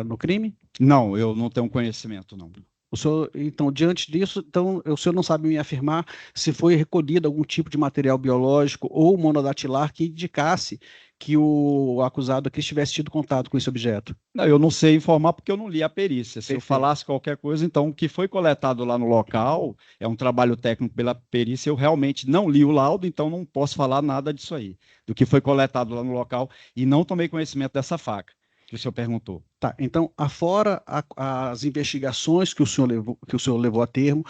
no crime? Não, eu não tenho conhecimento, não. O senhor, então, diante disso, o senhor não sabe me afirmar se foi recolhido algum tipo de material biológico ou monodatilar que indicasse que o acusado aqui tivesse tido contato com esse objeto? Não, eu não sei informar porque eu não li a perícia. Se Perfeito. eu falasse qualquer coisa, então o que foi coletado lá no local é um trabalho técnico pela perícia. Eu realmente não li o laudo, então não posso falar nada disso aí, do que foi coletado lá no local, e não tomei conhecimento dessa faca que o senhor perguntou. Tá, então, afora as investigações que o senhor levou a termo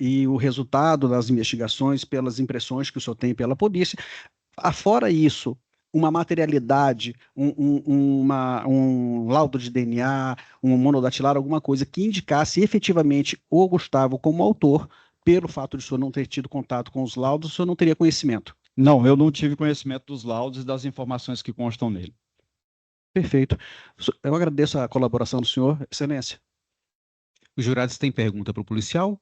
e o resultado das investigações pelas impressões que o senhor tem pela polícia, afora isso, uma materialidade, um laudo de DNA, um monodatilar, alguma coisa que indicasse efetivamente o Gustavo como autor, pelo fato de o senhor não ter tido contato com os laudos, o senhor não teria conhecimento? Não, eu não tive conhecimento dos laudos e das informações que constam nele. Perfeito. Eu agradeço a colaboração do senhor, Excelência. Os jurados têm pergunta para o policial?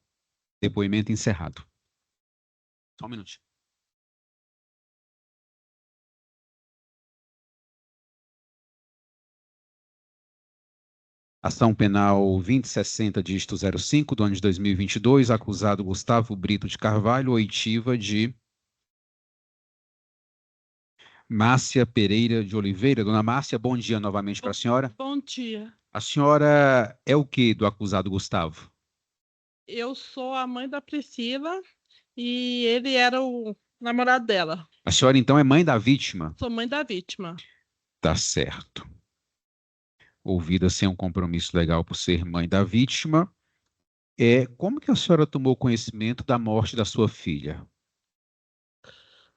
Depoimento encerrado. Só um minutinho. Ação penal 2060, dígito 05, do ano de 2022, acusado Gustavo Brito de Carvalho, oitiva de Márcia Pereira de Oliveira. Dona Márcia, bom dia novamente para a senhora. Bom dia. A senhora é o que do acusado Gustavo? Eu sou a mãe da Priscila e ele era o namorado dela. A senhora, então, é mãe da vítima? Sou mãe da vítima. Tá certo. Ouvida sem um compromisso legal por ser mãe da vítima, como que a senhora tomou conhecimento da morte da sua filha?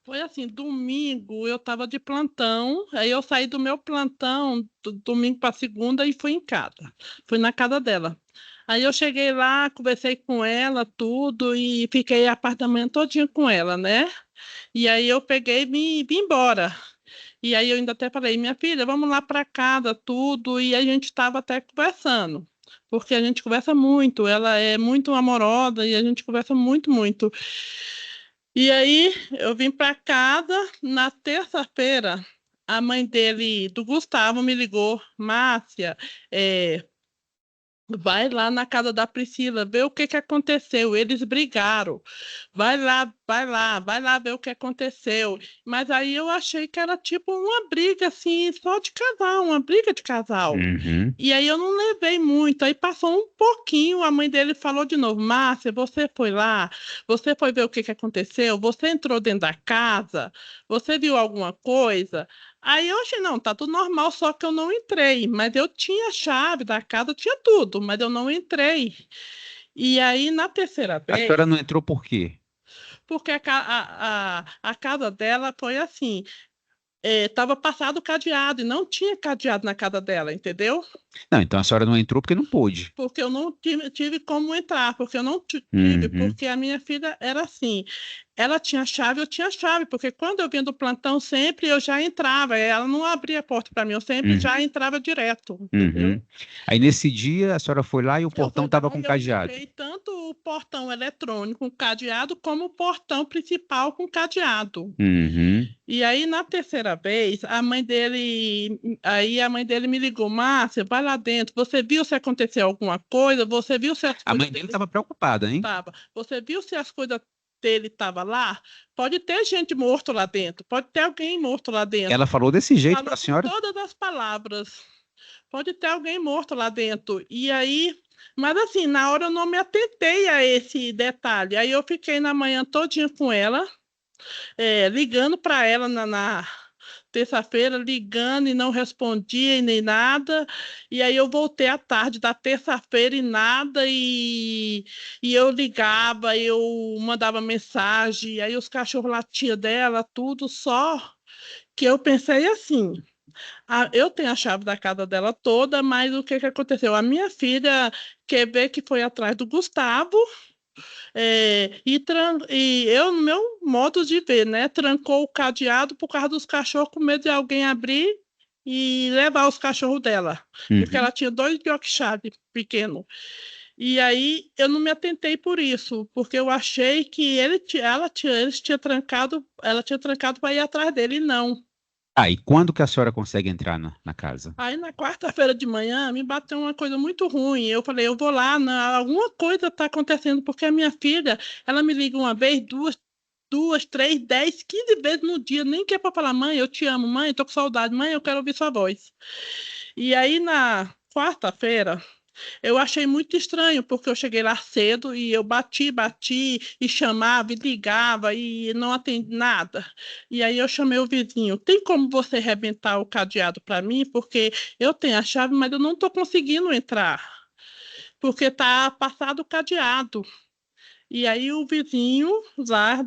Foi assim, domingo eu estava de plantão, aí eu saí do meu plantão, domingo para segunda, e fui em casa. Fui na casa dela. Aí eu cheguei lá, conversei com ela, tudo, e fiquei a parte da manhã todinha com ela, né? E aí eu peguei e vim embora. E aí eu ainda até falei, minha filha, vamos lá para casa, tudo, e a gente estava até conversando, porque a gente conversa muito, ela é muito amorosa e a gente conversa muito, muito. E aí eu vim para casa, na terça-feira, a mãe dele, do Gustavo, me ligou, Márcia, vai lá na casa da Priscila, vê o que que aconteceu. Eles brigaram. Vai lá, vai lá, vai lá ver o que aconteceu. Mas aí eu achei que era tipo uma briga assim, só de casal, uma briga de casal. Uhum. E aí eu não levei muito. Aí passou um pouquinho, a mãe dele falou de novo: Márcia, você foi lá? Você foi ver o que que aconteceu? Você entrou dentro da casa? Você viu alguma coisa? Aí eu achei, não, tá tudo normal, só que eu não entrei. Mas eu tinha a chave da casa, tinha tudo, mas eu não entrei. E aí, na terceira A vez, senhora não entrou por quê? porque a casa dela foi assim, estava passado o cadeado, e não tinha cadeado na casa dela, entendeu? Não, então a senhora não entrou porque não pôde. Porque eu não tive como entrar, porque eu não tive, Uhum. porque a minha filha era assim, ela tinha chave, eu tinha chave, porque quando eu vinha do plantão sempre eu já entrava, ela não abria a porta para mim, eu sempre Uhum. já entrava direto, entendeu? Uhum. Aí nesse dia a senhora foi lá e o Eu portão fui estava lá com e eu cadeado. limpei tanto o portão eletrônico com cadeado, como o portão principal com cadeado. Uhum. E aí, na terceira vez, a mãe dele me ligou: Márcia, vai lá dentro, você viu se aconteceu alguma coisa? Você viu se as A coisas mãe dele dele estava preocupada, hein? estavam? Você viu se as coisas dele estavam lá? Pode ter gente morto lá dentro, pode ter alguém morto lá dentro. Ela falou desse jeito para Falou a com senhora? todas as palavras. Pode ter alguém morto lá dentro. E aí, mas assim, na hora eu não me atentei a esse detalhe. Aí eu fiquei na manhã todinha com ela, ligando para ela na terça-feira, ligando e não respondia e nem nada. E aí eu voltei à tarde da terça-feira e nada. E eu ligava, eu mandava mensagem, aí os cachorros latiam dela, tudo só que eu pensei assim. Eu tenho a chave da casa dela toda, mas o que que aconteceu? A minha filha quer ver que foi atrás do Gustavo, e eu, no meu modo de ver, né, trancou o cadeado por causa dos cachorros, com medo de alguém abrir e levar os cachorros dela, porque Uhum. ela tinha 2 Yorkshire pequenos. E aí eu não me atentei por isso, porque eu achei que ela tinha trancado para ir atrás dele, e não. Ah, e quando que a senhora consegue entrar na casa? Aí na quarta-feira de manhã me bateu uma coisa muito ruim. Eu falei, eu vou lá, alguma coisa está acontecendo, porque a minha filha, ela me liga uma vez, duas, 3, 10, 15 vezes no dia, nem que é para falar, mãe, eu te amo, mãe, eu tô com saudade, mãe, eu quero ouvir sua voz. E aí na quarta-feira, eu achei muito estranho, porque eu cheguei lá cedo e eu bati e chamava e ligava e não atendi nada. E aí eu chamei o vizinho: tem como você arrebentar o cadeado para mim? Porque eu tenho a chave, mas eu não estou conseguindo entrar, porque está passado o cadeado. E aí o vizinho lá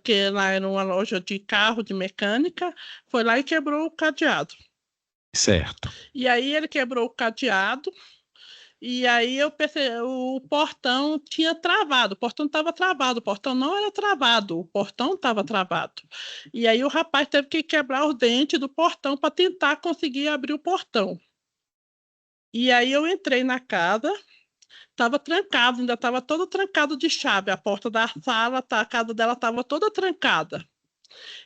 que lá era uma loja de carro de mecânica, foi lá e quebrou o cadeado. Certo. E aí ele quebrou o cadeado. E aí eu percebi, o portão tinha travado, o portão estava travado, o portão não era travado, o portão estava travado. E aí o rapaz teve que quebrar os dentes do portão para tentar conseguir abrir o portão. E aí eu entrei na casa, estava trancado, ainda estava todo trancado de chave, a porta da sala, a casa dela estava toda trancada.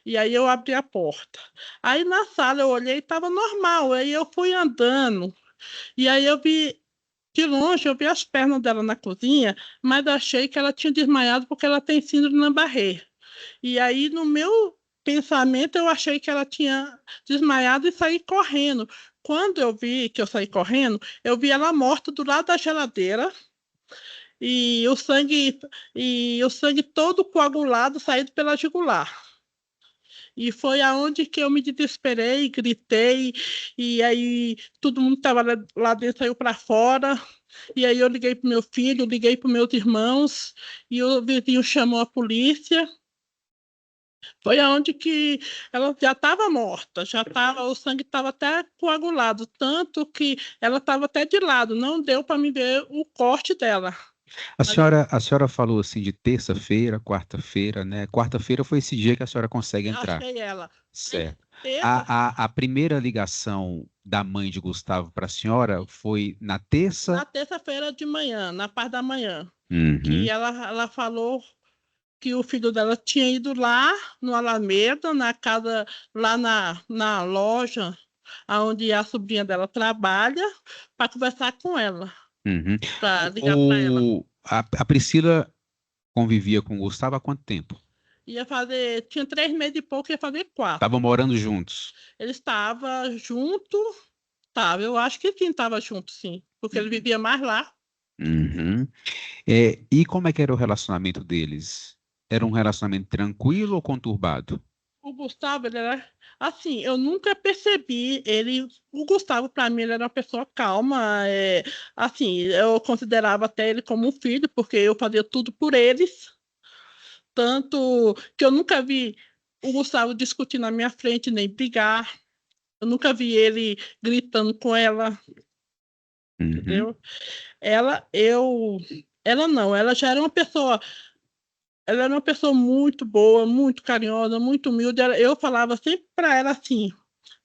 E aí eu abri a porta. Aí na sala eu olhei e estava normal, aí eu fui andando, e aí eu vi. De longe, eu vi as pernas dela na cozinha, mas achei que ela tinha desmaiado porque ela tem síndrome Lambarré. E aí, no meu pensamento, eu achei que ela tinha desmaiado e saí correndo. Quando eu vi que eu saí correndo, eu vi ela morta do lado da geladeira e o sangue todo coagulado saído pela jugular. E foi aonde que eu me desesperei, gritei, e aí todo mundo que estava lá dentro saiu para fora. E aí eu liguei para o meu filho, liguei para os meus irmãos, e o vizinho chamou a polícia. Foi aonde que ela já estava morta, o sangue estava até coagulado, tanto que ela estava até de lado, não deu para me ver o corte dela. Mas A senhora falou assim de terça-feira, quarta-feira, né? Quarta-feira foi esse dia que a senhora consegue entrar. achei ela. Aí, Certo. terça, A primeira ligação da mãe de Gustavo para a senhora foi na terça? na terça-feira de manhã, na parte da manhã, que Uhum. ela falou que o filho dela tinha ido lá no Alameda, na casa, lá na loja onde a sobrinha dela trabalha, para conversar com ela. Uhum. para ligar para ela. A Priscila convivia com o Gustavo há quanto tempo? Tinha 3 meses e pouco, ia fazer 4. Estavam morando juntos. Ele estava junto, eu acho que sim, estava junto, sim, porque ele vivia mais lá. Uhum. E como é que era o relacionamento deles? Era um relacionamento tranquilo ou conturbado? O Gustavo, ele era assim, eu nunca percebi o Gustavo para mim ele era uma pessoa calma, assim, eu considerava até ele como um filho, porque eu fazia tudo por eles, tanto que eu nunca vi o Gustavo discutir na minha frente, nem brigar, eu nunca vi ele gritando com ela, Uhum. entendeu? Ela não, ela era uma pessoa muito boa, muito carinhosa, muito humilde. Eu falava sempre para ela assim,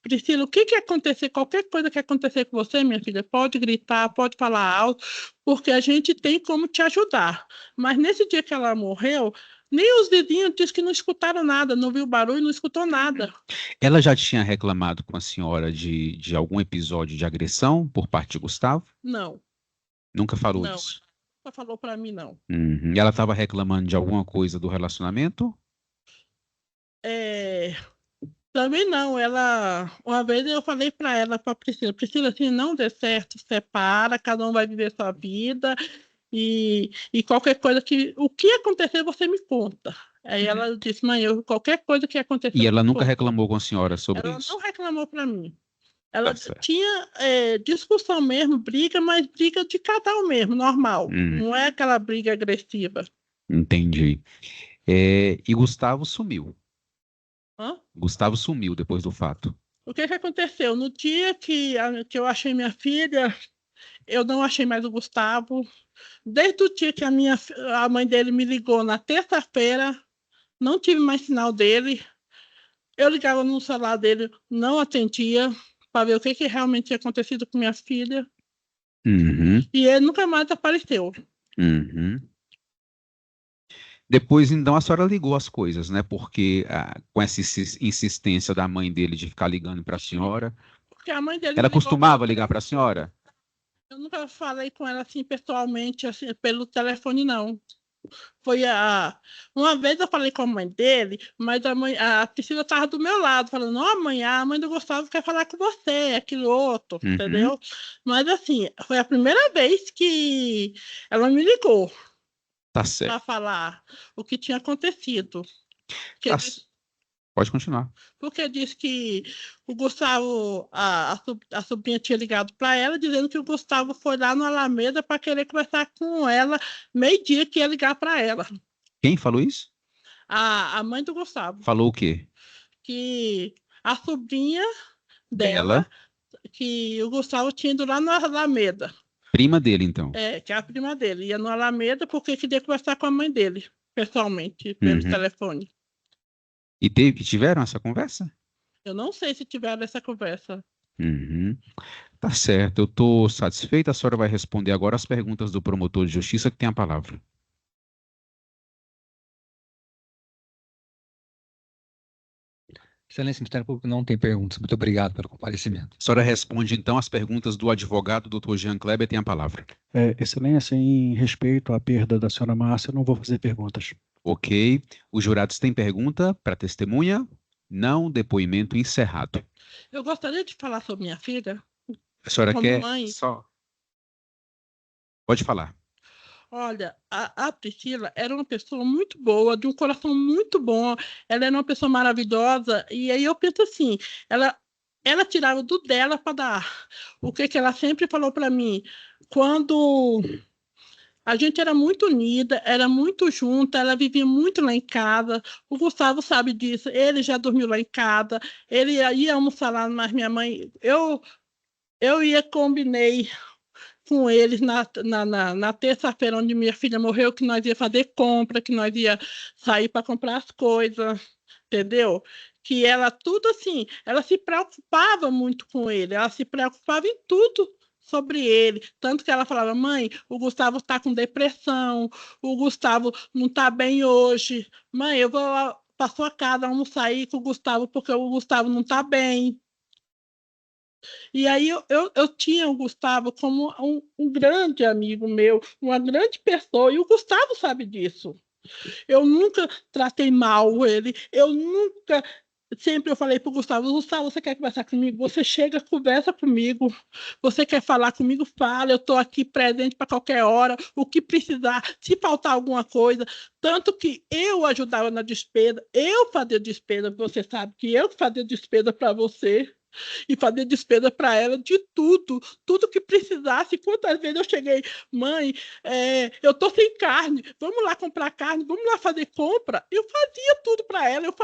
Priscila, o que que acontecer, qualquer coisa que acontecer com você, minha filha, pode gritar, pode falar alto, porque a gente tem como te ajudar. Mas nesse dia que ela morreu, nem os vizinhos disseram que não escutaram nada, não viu barulho, não escutou nada. Ela já tinha reclamado com a senhora de algum episódio de agressão por parte de Gustavo? Não, Nunca falou não, isso. ela falou para mim não. Uhum. E ela estava reclamando de alguma coisa do relacionamento? É, também não, uma vez eu falei para ela, para Priscila, se não der certo, separa, cada um vai viver sua vida e qualquer coisa o que acontecer você me conta. Aí ela disse, mãe, qualquer coisa que acontecer E eu ela te nunca conto. reclamou com a senhora sobre Ela isso? não reclamou para mim. Tá Ela certo. tinha discussão mesmo, briga, mas briga de casal mesmo, normal. Não é aquela briga agressiva. Entendi. E Gustavo sumiu. Hã? Gustavo sumiu depois do fato. O que que aconteceu? No dia que eu achei minha filha, eu não achei mais o Gustavo. Desde o dia que a mãe dele me ligou na terça-feira, não tive mais sinal dele. Eu ligava no celular dele, não atendia, para ver o que que realmente tinha acontecido com minha filha. Uhum. E ele nunca mais apareceu. Uhum. Depois, então, a senhora ligou as coisas, né? Porque com essa insistência da mãe dele de ficar ligando para a senhora, Porque a mãe dele me ela ligou costumava pelo ligar para a telefone. senhora? Eu nunca falei com ela assim pessoalmente, assim, pelo telefone, não. Uma vez eu falei com a mãe dele, mas a Priscila estava do meu lado, falando, ó, mãe, a mãe do Gustavo quer falar com você, aquilo outro, Uhum. entendeu? Mas assim, foi a primeira vez que ela me ligou Tá para certo. falar o que tinha acontecido. Tá c- Pode continuar. Porque disse que o Gustavo, a sobrinha tinha ligado para ela, dizendo que o Gustavo foi lá no Alameda para querer conversar com ela, meio-dia que ia ligar para ela. Quem falou isso? A mãe do Gustavo, Falou o quê? que a sobrinha Dela, dela, que o Gustavo tinha ido lá no Alameda, prima dele, então. que é a prima dele, ia no Alameda porque queria conversar com a mãe dele, pessoalmente, pelo Uhum. telefone. E tiveram essa conversa? Eu não sei se tiveram essa conversa. Uhum. Tá certo, eu estou satisfeito. A senhora vai responder agora as perguntas do promotor de justiça que tem a palavra. Excelência, Ministério Público não tem perguntas. Muito obrigado pelo comparecimento. A senhora responde então as perguntas do advogado Dr. Jean Kleber, tem a palavra. Excelência, em respeito à perda da senhora Márcia, eu não vou fazer perguntas. Ok. Os jurados têm pergunta para testemunha? Não, depoimento encerrado. Eu gostaria de falar sobre minha filha, A senhora como quer mãe. só... Pode falar. Olha, a Priscila era uma pessoa muito boa, de um coração muito bom. Ela era uma pessoa maravilhosa. E aí eu penso assim, ela tirava do dela para dar. O que que ela sempre falou para mim? Quando a gente era muito unida, era muito junta, ela vivia muito lá em casa. O Gustavo sabe disso. Ele já dormiu lá em casa. Ele ia almoçar lá, mas minha mãe, eu combinei com eles na terça-feira, onde minha filha morreu, que nós ia fazer compra, que nós ia sair para comprar as coisas, entendeu? Que ela tudo assim, ela se preocupava muito com ele, ela se preocupava em tudo sobre ele, tanto que ela falava, mãe, o Gustavo está com depressão, o Gustavo não está bem hoje, mãe, eu vou para sua casa almoçar aí com o Gustavo, porque o Gustavo não está bem. E aí eu tinha o Gustavo como um grande amigo meu, uma grande pessoa, e o Gustavo sabe disso. Eu nunca tratei mal ele, sempre eu falei pro Gustavo, você quer conversar comigo? Você chega, conversa comigo. Você quer falar comigo? Fala, eu estou aqui presente para qualquer hora, o que precisar, se faltar alguma coisa. Tanto que eu ajudava na despesa, eu fazia despesa, você sabe que eu fazia despesa para você. E fazia despesa para ela de tudo que precisasse. Quantas vezes eu cheguei, mãe, eu tô sem carne, vamos lá comprar carne, vamos lá fazer compra. Eu fazia tudo para ela,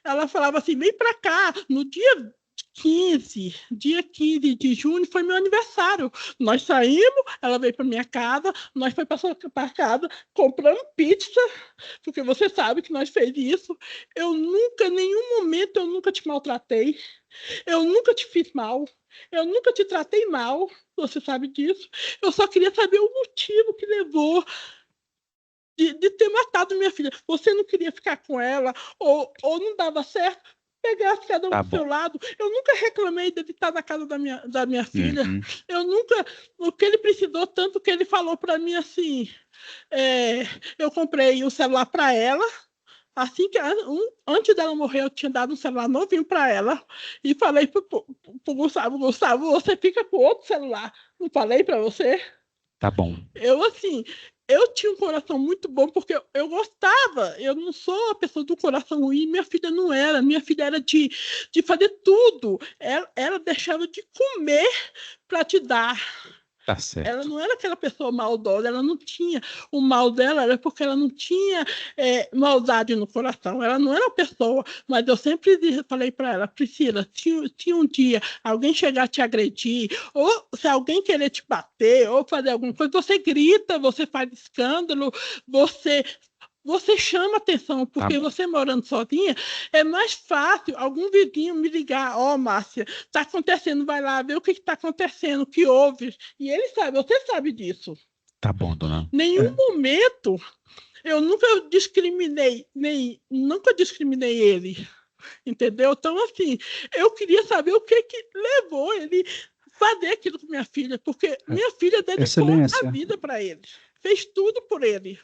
ela falava assim, vem para cá, no dia 15 de junho foi meu aniversário. Nós saímos, ela veio para minha casa, nós foi para casa, compramos pizza, porque você sabe que nós fez isso. Em nenhum momento eu nunca te maltratei. Eu nunca te fiz mal, eu nunca te tratei mal, você sabe disso. Eu só queria saber o motivo que levou de ter matado minha filha. Você não queria ficar com ela, ou não dava certo, pegasse cada um Tá do seu bom. lado. Eu nunca reclamei dele estar na casa da minha filha. Uhum. O que ele precisou, tanto que ele falou para mim assim, eu comprei o celular para ela. Assim que antes dela morrer, eu tinha dado um celular novinho para ela e falei pro Gustavo, você fica com outro celular. Não falei para você? Tá bom. Eu tinha um coração muito bom porque eu gostava. Eu não sou uma pessoa do coração ruim, minha filha não era. Minha filha era de fazer tudo. Ela deixava de comer para te dar. Tá Ela certo. não era aquela pessoa maldosa, ela não tinha. O mal dela era porque ela não tinha maldade no coração. Ela não era uma pessoa. Mas eu sempre falei para ela, Priscila, se um dia alguém chegar a te agredir, ou se alguém querer te bater, ou fazer alguma coisa, você grita, você faz escândalo, você chama atenção, porque você morando sozinha, é mais fácil algum vizinho me ligar, Márcia, está acontecendo, vai lá ver o que está acontecendo, o que houve. E ele sabe, você sabe disso. Tá bom, dona. Nenhum momento eu nunca discriminei ele, entendeu? Então, assim, eu queria saber o que levou ele fazer aquilo com minha filha, porque minha filha dedicou Excelência. a vida para ele, fez tudo por ele.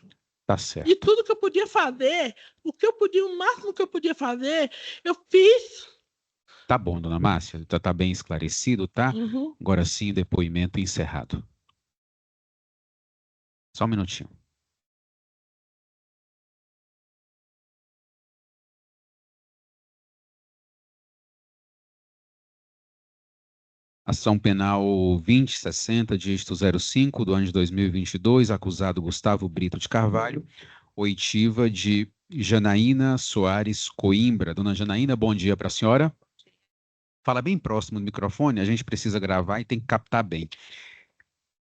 Tá certo. E tudo que eu podia fazer, o máximo que eu podia fazer, eu fiz. Tá bom, dona Márcia. Tá bem esclarecido, tá? Uhum. Agora sim, depoimento encerrado. Só um minutinho. Ação penal 2060, dígito 05, do ano de 2022, acusado Gustavo Brito de Carvalho, oitiva de Janaína Soares Coimbra. Dona Janaína, bom dia para a senhora. Fala bem próximo do microfone, a gente precisa gravar e tem que captar bem.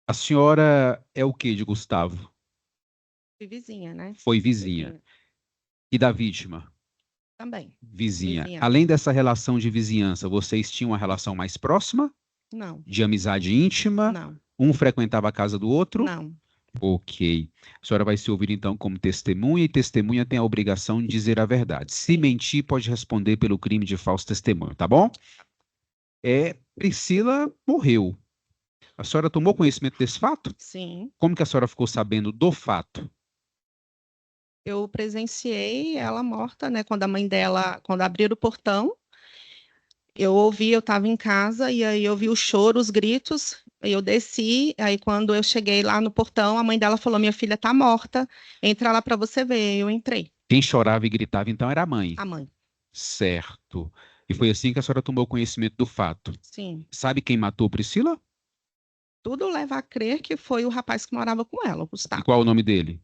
A senhora é o que de Gustavo? Fui vizinha, né? Foi vizinha. E da vítima? Também. Vizinha. Além dessa relação de vizinhança, vocês tinham uma relação mais próxima? Não. De amizade íntima? Não. Um frequentava a casa do outro? Não. Ok. A senhora vai se ouvir então como testemunha, e testemunha tem a obrigação de dizer a verdade. Se mentir, pode responder pelo crime de falso testemunho, tá bom? Priscila morreu. A senhora tomou conhecimento desse fato? Sim. Como que a senhora ficou sabendo do fato? Eu presenciei ela morta, né? Quando a mãe dela, quando abriram o portão, eu estava em casa, e aí eu vi o choro, os gritos, aí eu desci, aí quando eu cheguei lá no portão, a mãe dela falou, minha filha está morta, entra lá para você ver. Eu entrei. Quem chorava e gritava então era a mãe? A mãe. Certo. E foi assim que a senhora tomou conhecimento do fato? Sim. Sabe quem matou Priscila? Tudo leva a crer que foi o rapaz que morava com ela, o Gustavo. E qual o nome dele?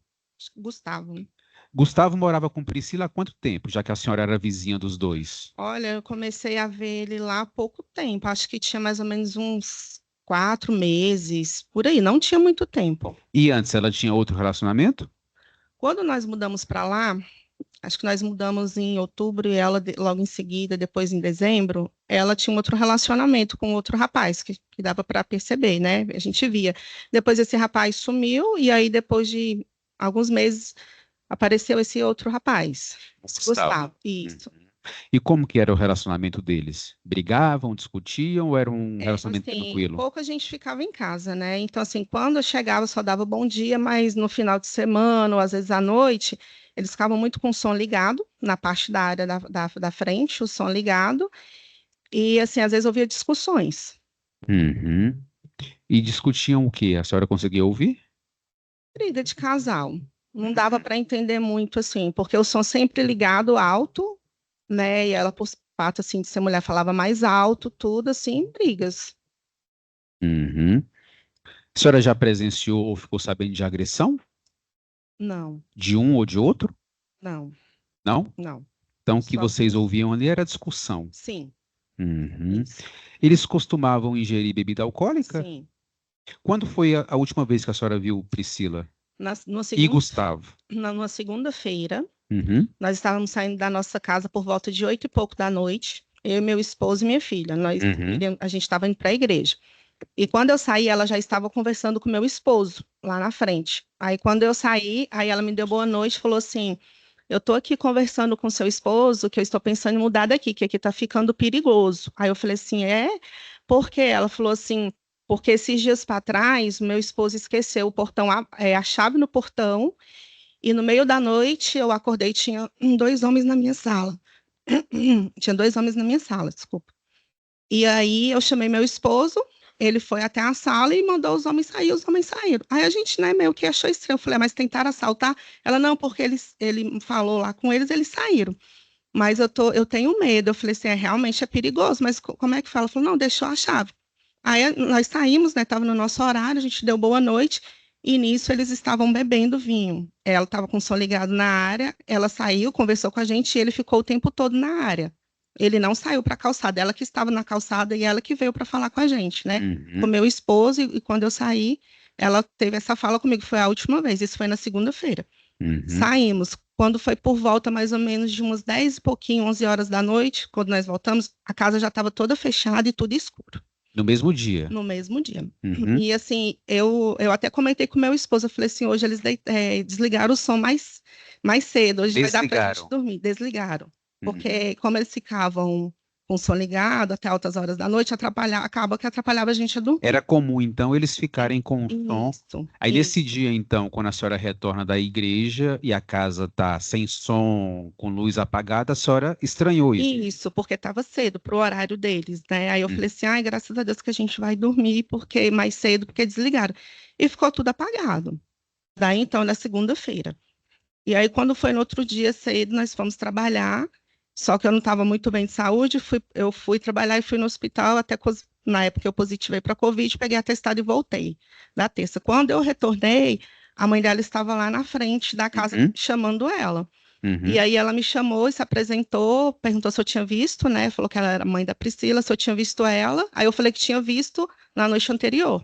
Gustavo. Gustavo morava com Priscila há quanto tempo, já que a senhora era vizinha dos dois? Olha, eu comecei a ver ele lá há pouco tempo. Acho que tinha mais ou menos uns 4 meses, por aí. Não tinha muito tempo. E antes, ela tinha outro relacionamento? Quando nós mudamos para lá, acho que nós mudamos em outubro e ela, logo em seguida, depois em dezembro, ela tinha um outro relacionamento com outro rapaz, que dava para perceber, né? A gente via. Depois esse rapaz sumiu, e aí depois de alguns meses apareceu esse outro rapaz, Gustavo. Isso. E como que era o relacionamento deles? Brigavam, discutiam ou era um relacionamento Assim, tranquilo? pouco a gente ficava em casa, né? Então, assim, quando eu chegava, só dava bom dia, mas no final de semana, ou às vezes à noite, eles ficavam muito com o som ligado, na parte da área da frente, o som ligado, e, assim, às vezes ouvia discussões. Uhum. E discutiam o quê? A senhora conseguia ouvir? Briga de casal. Não dava para entender muito, assim, porque o som sempre ligado alto, né? E ela, por fato, assim, de ser mulher, falava mais alto, tudo, assim, brigas. Uhum. A senhora já presenciou ou ficou sabendo de agressão? Não, De um ou de outro? não, Não? não. Então, o que Só, vocês ouviam ali era discussão. sim, Uhum. isso, Eles costumavam ingerir bebida alcoólica? sim. Quando foi a última vez que a senhora viu Priscila Numa e segunda, Gustavo? numa segunda-feira, Uhum. nós estávamos saindo da nossa casa por volta de 8 e pouco da noite, eu, meu esposo e minha filha. Uhum. A gente estava indo para a igreja. E quando eu saí, ela já estava conversando com meu esposo lá na frente. Aí quando eu saí, aí ela me deu boa noite, e falou assim: "Eu tô aqui conversando com seu esposo, que eu estou pensando em mudar daqui, que aqui tá ficando perigoso". Aí eu falei assim: "É? Por quê?". Ela falou assim: "Porque esses dias para trás, meu esposo esqueceu o portão, a chave no portão, e no meio da noite eu acordei e tinha dois homens na minha sala". Tinha dois homens na minha sala, desculpa. E aí eu chamei meu esposo, ele foi até a sala e mandou os homens sair, os homens saíram. Aí a gente, né, meio que achou estranho. Eu falei: mas tentaram assaltar? Ela: não, porque ele falou lá com eles saíram. Mas eu tenho medo. Eu falei assim: realmente é perigoso, mas como é que fala? Ela falou: não, deixou a chave. Aí nós saímos, né, estava no nosso horário, a gente deu boa noite, e nisso eles estavam bebendo vinho. Ela estava com o som ligado na área, ela saiu, conversou com a gente, e ele ficou o tempo todo na área. Ele não saiu para a calçada, ela que estava na calçada e ela que veio para falar com a gente, né? Com Uhum. meu esposo, e quando eu saí, ela teve essa fala comigo, foi a última vez, isso foi na segunda-feira. Uhum. Saímos. Quando foi por volta mais ou menos de umas 10 e pouquinho, 11 horas da noite, quando nós voltamos, a casa já estava toda fechada e tudo escuro, No mesmo dia. no mesmo dia. Uhum. E assim, eu até comentei com meu esposo, eu falei assim: hoje eles desligaram o som mais cedo, hoje vai dar para a gente Desligaram. dormir. Desligaram. Uhum. Porque como eles ficavam com o som ligado até altas horas da noite, acaba que atrapalhava a gente a dormir. Era comum, então, eles ficarem com o som. Isso, Aí, nesse isso. dia, então, quando a senhora retorna da igreja e a casa tá sem som, com luz apagada, a senhora estranhou isso. Isso, porque estava cedo para o horário deles, né? Aí eu falei Uhum. assim: ai, graças a Deus que a gente vai dormir porque mais cedo, porque desligaram. E ficou tudo apagado. Daí então, na segunda-feira. E aí, quando foi no outro dia cedo, nós fomos trabalhar. Só que eu não estava muito bem de saúde, eu fui trabalhar e fui no hospital, até na época eu positivei para Covid, peguei atestado e voltei da terça. Quando eu retornei, a mãe dela estava lá na frente da casa Uhum. chamando ela. E Uhum. aí ela me chamou e se apresentou, perguntou se eu tinha visto, né? Falou que ela era mãe da Priscila, se eu tinha visto ela. Aí eu falei que tinha visto na noite anterior.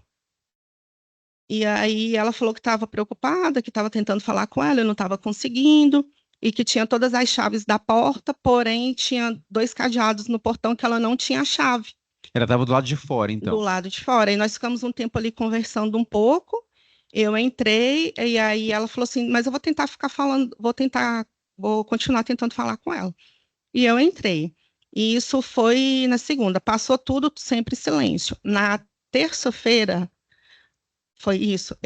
E aí ela falou que estava preocupada, que estava tentando falar com ela, eu não estava conseguindo, e que tinha todas as chaves da porta, porém tinha dois cadeados no portão que ela não tinha a chave Ela estava do lado de fora, do então. lado de fora. E nós ficamos um tempo ali conversando um pouco. Eu entrei, e aí ela falou assim: mas eu vou tentar ficar falando, vou continuar tentando falar com ela. E eu entrei. E isso foi na segunda. Passou tudo sempre silêncio. Na terça-feira, foi isso.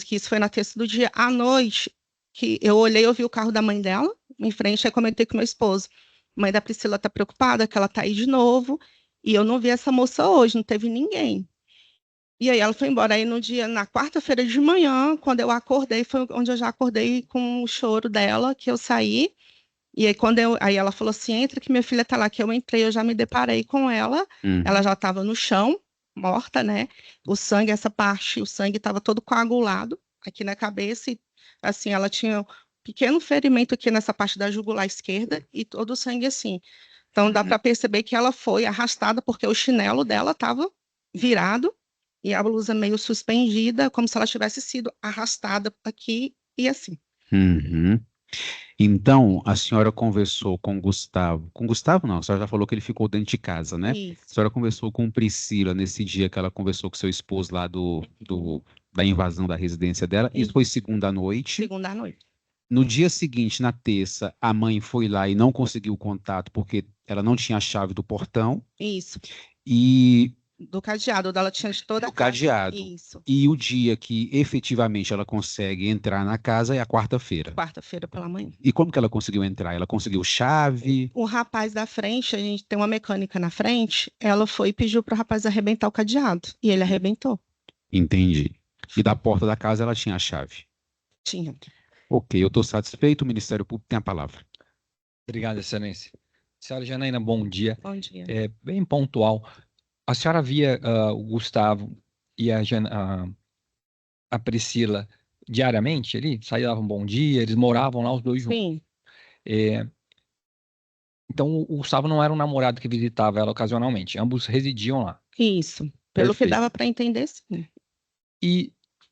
Que isso foi na terça do dia. À noite, que eu olhei, eu vi o carro da mãe dela em frente, aí comentei com meu esposo. Mãe da Priscila tá preocupada, que ela tá aí de novo. E eu não vi essa moça hoje, não teve ninguém. E aí ela foi embora. Aí no dia, na quarta-feira de manhã, quando eu acordei, foi onde eu já acordei com o choro dela, que eu saí. E aí, aí ela falou assim: entra que minha filha tá lá, que eu entrei, eu já me deparei com ela, ela Uhum. já estava no chão, morta, né? O sangue, essa parte, o sangue estava todo coagulado aqui na cabeça, e assim, ela tinha um pequeno ferimento aqui nessa parte da jugular esquerda, e todo o sangue assim. Então, dá Uhum. para perceber que ela foi arrastada, porque o chinelo dela estava virado, e a blusa meio suspendida, como se ela tivesse sido arrastada aqui e assim. Uhum. Então, a senhora conversou com Gustavo. Com Gustavo, não, a senhora já falou que ele ficou dentro de casa, né? A Isso. senhora conversou com Priscila nesse dia que ela conversou com seu esposo lá da invasão da residência dela. Isso foi segunda à noite. Segunda à noite. No dia seguinte, na terça, a mãe foi lá e não conseguiu o contato porque ela não tinha a chave do portão Isso. e Do cadeado, dela tinha de toda do a casa. cadeado. Isso. E o dia que efetivamente ela consegue entrar na casa é a quarta-feira. Quarta-feira pela manhã. E como que ela conseguiu entrar? Ela conseguiu chave? O rapaz da frente, a gente tem uma mecânica na frente, ela foi e pediu para o rapaz arrebentar o cadeado. E ele arrebentou. Entendi. E da porta da casa ela tinha a chave. Tinha. Ok, eu estou satisfeito, o Ministério Público tem a palavra. Obrigado, Excelência. Senhora Janaína, bom dia. Bom dia. É bem pontual. A senhora via o Gustavo e a Priscila diariamente ali? Saíam um bom dia, eles moravam lá os dois juntos. Sim, Então, o Gustavo não era um namorado que visitava ela ocasionalmente, ambos residiam lá. isso. Pelo que Perfeito. dava para entender, sim. E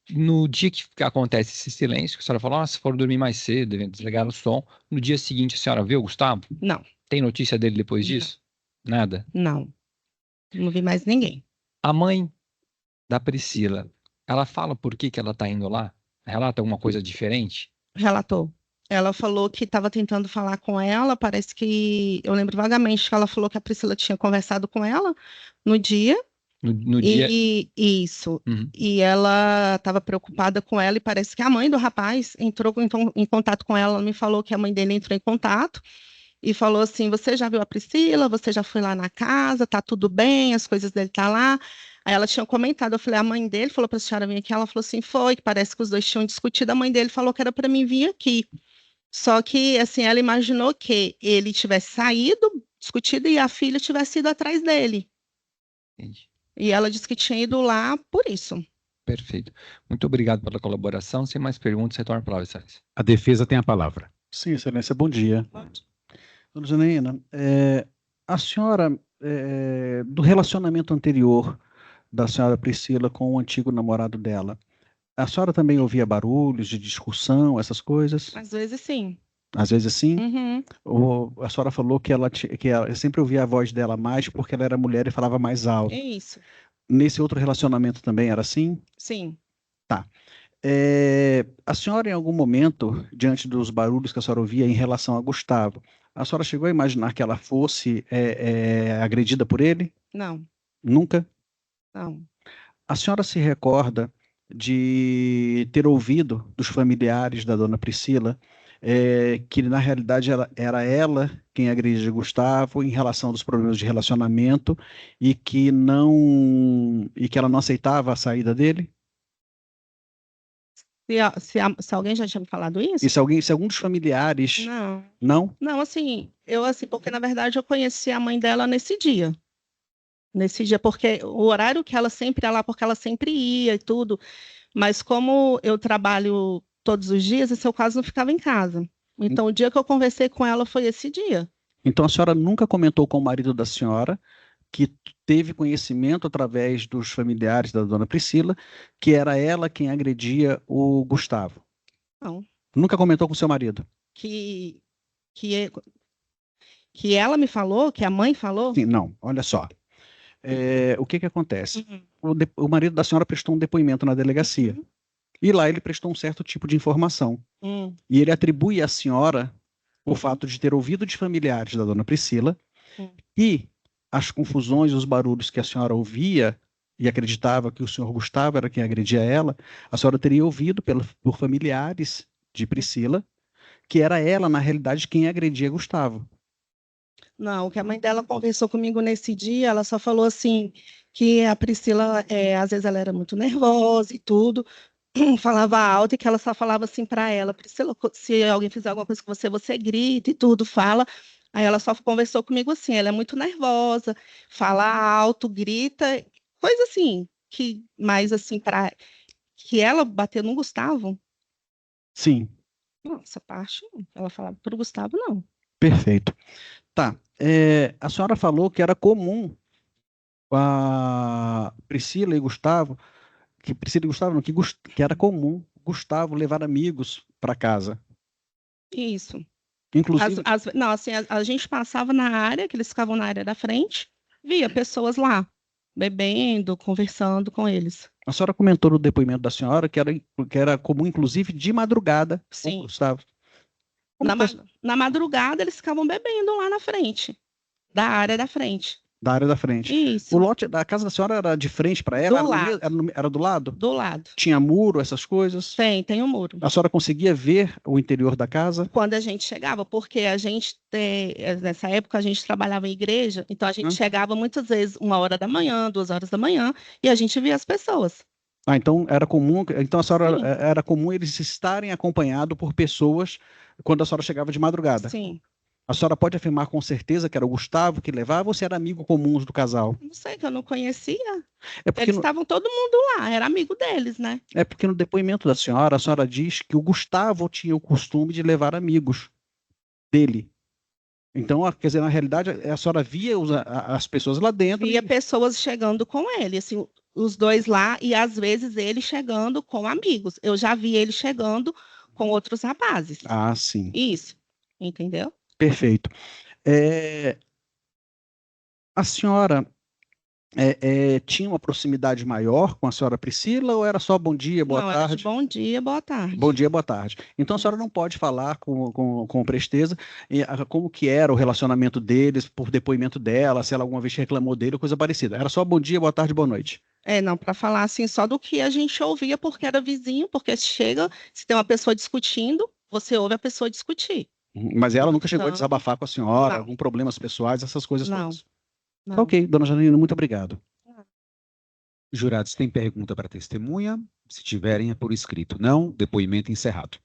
no dia que acontece esse silêncio, que a senhora falou, nossa, foram dormir mais cedo, devem desligar o som. No dia seguinte, a senhora viu o Gustavo? Não, Tem notícia dele depois Não. disso? Nada. não. Não vi mais ninguém. A mãe da Priscila, ela fala por que ela tá indo lá? Relata alguma coisa diferente? Relatou. Ela falou que estava tentando falar com ela, parece que, eu lembro vagamente que ela falou que a Priscila tinha conversado com ela no dia, No dia. e isso. Uhum. E ela estava preocupada com ela, e parece que a mãe do rapaz entrou em contato com ela, ela me falou que a mãe dele entrou em contato, e falou assim, você já viu a Priscila? Você já foi lá na casa? Tá tudo bem? As coisas dele tá lá? Aí ela tinha comentado, eu falei, a mãe dele falou para a senhora vir aqui, ela falou assim, foi, que parece que os dois tinham discutido, a mãe dele falou que era para mim vir aqui. Só que, assim, ela imaginou que ele tivesse saído, discutido, e a filha tivesse ido atrás dele. Entendi. E ela disse que tinha ido lá por isso. Perfeito. Muito obrigado pela colaboração. Sem mais perguntas, retorno a palavra, Excelência. A defesa tem a palavra. Sim, Excelência, bom dia. Dona Janaína, a senhora, do relacionamento anterior da senhora Priscila com o antigo namorado dela, a senhora também ouvia barulhos de discussão, essas coisas? Às vezes, sim. Às vezes sim? Uhum. Ou a senhora falou que ela sempre ouvia a voz dela mais porque ela era mulher e falava mais alto. É isso. Nesse outro relacionamento também era assim? Sim. A senhora, em algum momento, diante dos barulhos que a senhora ouvia em relação a Gustavo, a senhora chegou a imaginar que ela fosse agredida por ele? Não, Nunca? não. A senhora se recorda de ter ouvido dos familiares da dona Priscila que, na realidade, era ela quem agredia Gustavo em relação aos problemas de relacionamento e que ela não aceitava a saída dele? Se alguém já tinha me falado isso? E se algum dos familiares... Não. Não? Não, assim, porque na verdade eu conheci a mãe dela nesse dia. Nesse dia, porque o horário que ela sempre ia lá, porque ela sempre ia e tudo, mas como eu trabalho todos os dias, esse eu quase não ficava em casa. Então, o dia que eu conversei com ela foi esse dia. Então a senhora nunca comentou com o marido da senhora que teve conhecimento através dos familiares da dona Priscila que era ela quem agredia o Gustavo? Não. Nunca comentou com o seu marido? Que ela me falou, que a mãe falou? Sim, não, olha só. O que acontece? Uhum. O marido da senhora prestou um depoimento na delegacia. Uhum. E lá ele prestou um certo tipo de informação. E ele atribui à senhora o fato de ter ouvido de familiares da dona Priscila e as confusões, os barulhos que a senhora ouvia e acreditava que o senhor Gustavo era quem agredia ela, a senhora teria ouvido por familiares de Priscila que era ela, na realidade, quem agredia Gustavo. Não, o que a mãe dela conversou comigo nesse dia, ela só falou assim, que a Priscila, às vezes ela era muito nervosa e tudo, falava alto, e que ela só falava assim para ela, Priscila, se alguém fizer alguma coisa com você, você grita e tudo, fala. Aí ela só conversou comigo assim, ela é muito nervosa, fala alto, grita, coisa assim, que mais assim, para que ela bateu no Gustavo. Sim, Não, essa parte, ela falava para o Gustavo, não. perfeito. Tá. A senhora falou que era comum a Priscila e Gustavo, que Priscila e Gustavo não, que era comum Gustavo levar amigos para casa. Isso. Inclusive, Não, assim, a gente passava na área, que eles ficavam na área da frente, via pessoas lá, bebendo, conversando com eles. a senhora comentou no depoimento da senhora que era comum, inclusive, de madrugada, com Sim. Gustavo. Na, na madrugada, eles ficavam bebendo lá na frente, da área da frente. Da área da frente. Isso. O lote da casa da senhora era de frente para ela? Do lado. Era do lado? Do lado. Tinha muro, essas coisas? Tem um muro. A senhora conseguia ver o interior da casa? Quando a gente chegava, porque a gente, nessa época, a gente trabalhava em igreja, então a gente chegava muitas vezes 1h da manhã, 2h da manhã, e a gente via as pessoas. Ah, então era comum, então a senhora era comum eles estarem acompanhados por pessoas quando a senhora chegava de madrugada? Sim. A senhora pode afirmar com certeza que era o Gustavo que levava ou se era amigo comum do casal? Não sei, que eu não conhecia. É porque Eles estavam todo mundo lá, era amigo deles, né? É porque no depoimento da senhora, a senhora diz que o Gustavo tinha o costume de levar amigos dele. Então, quer dizer, na realidade, a senhora via as pessoas lá dentro. Via pessoas chegando com ele, assim, os dois lá, e às vezes ele chegando com amigos. Eu já vi ele chegando com outros rapazes. Ah, sim. Isso, entendeu? Perfeito. A senhora tinha uma proximidade maior com a senhora Priscila ou era só bom dia, boa tarde? Era de bom dia, boa tarde. Bom dia, boa tarde. Então a senhora não pode falar com presteza como que era o relacionamento deles, por depoimento dela, se ela alguma vez reclamou dele ou coisa parecida. Era só bom dia, boa tarde, boa noite. Não, para falar assim só do que a gente ouvia, porque era vizinho, porque chega, se tem uma pessoa discutindo, você ouve a pessoa discutir. Mas ela nunca chegou a desabafar com a senhora, Não. algum problemas pessoais, essas coisas Não. todas? Não. Ok, dona Janine, muito obrigado. Jurados, tem pergunta para testemunha? Se tiverem, é por escrito. Não, depoimento encerrado.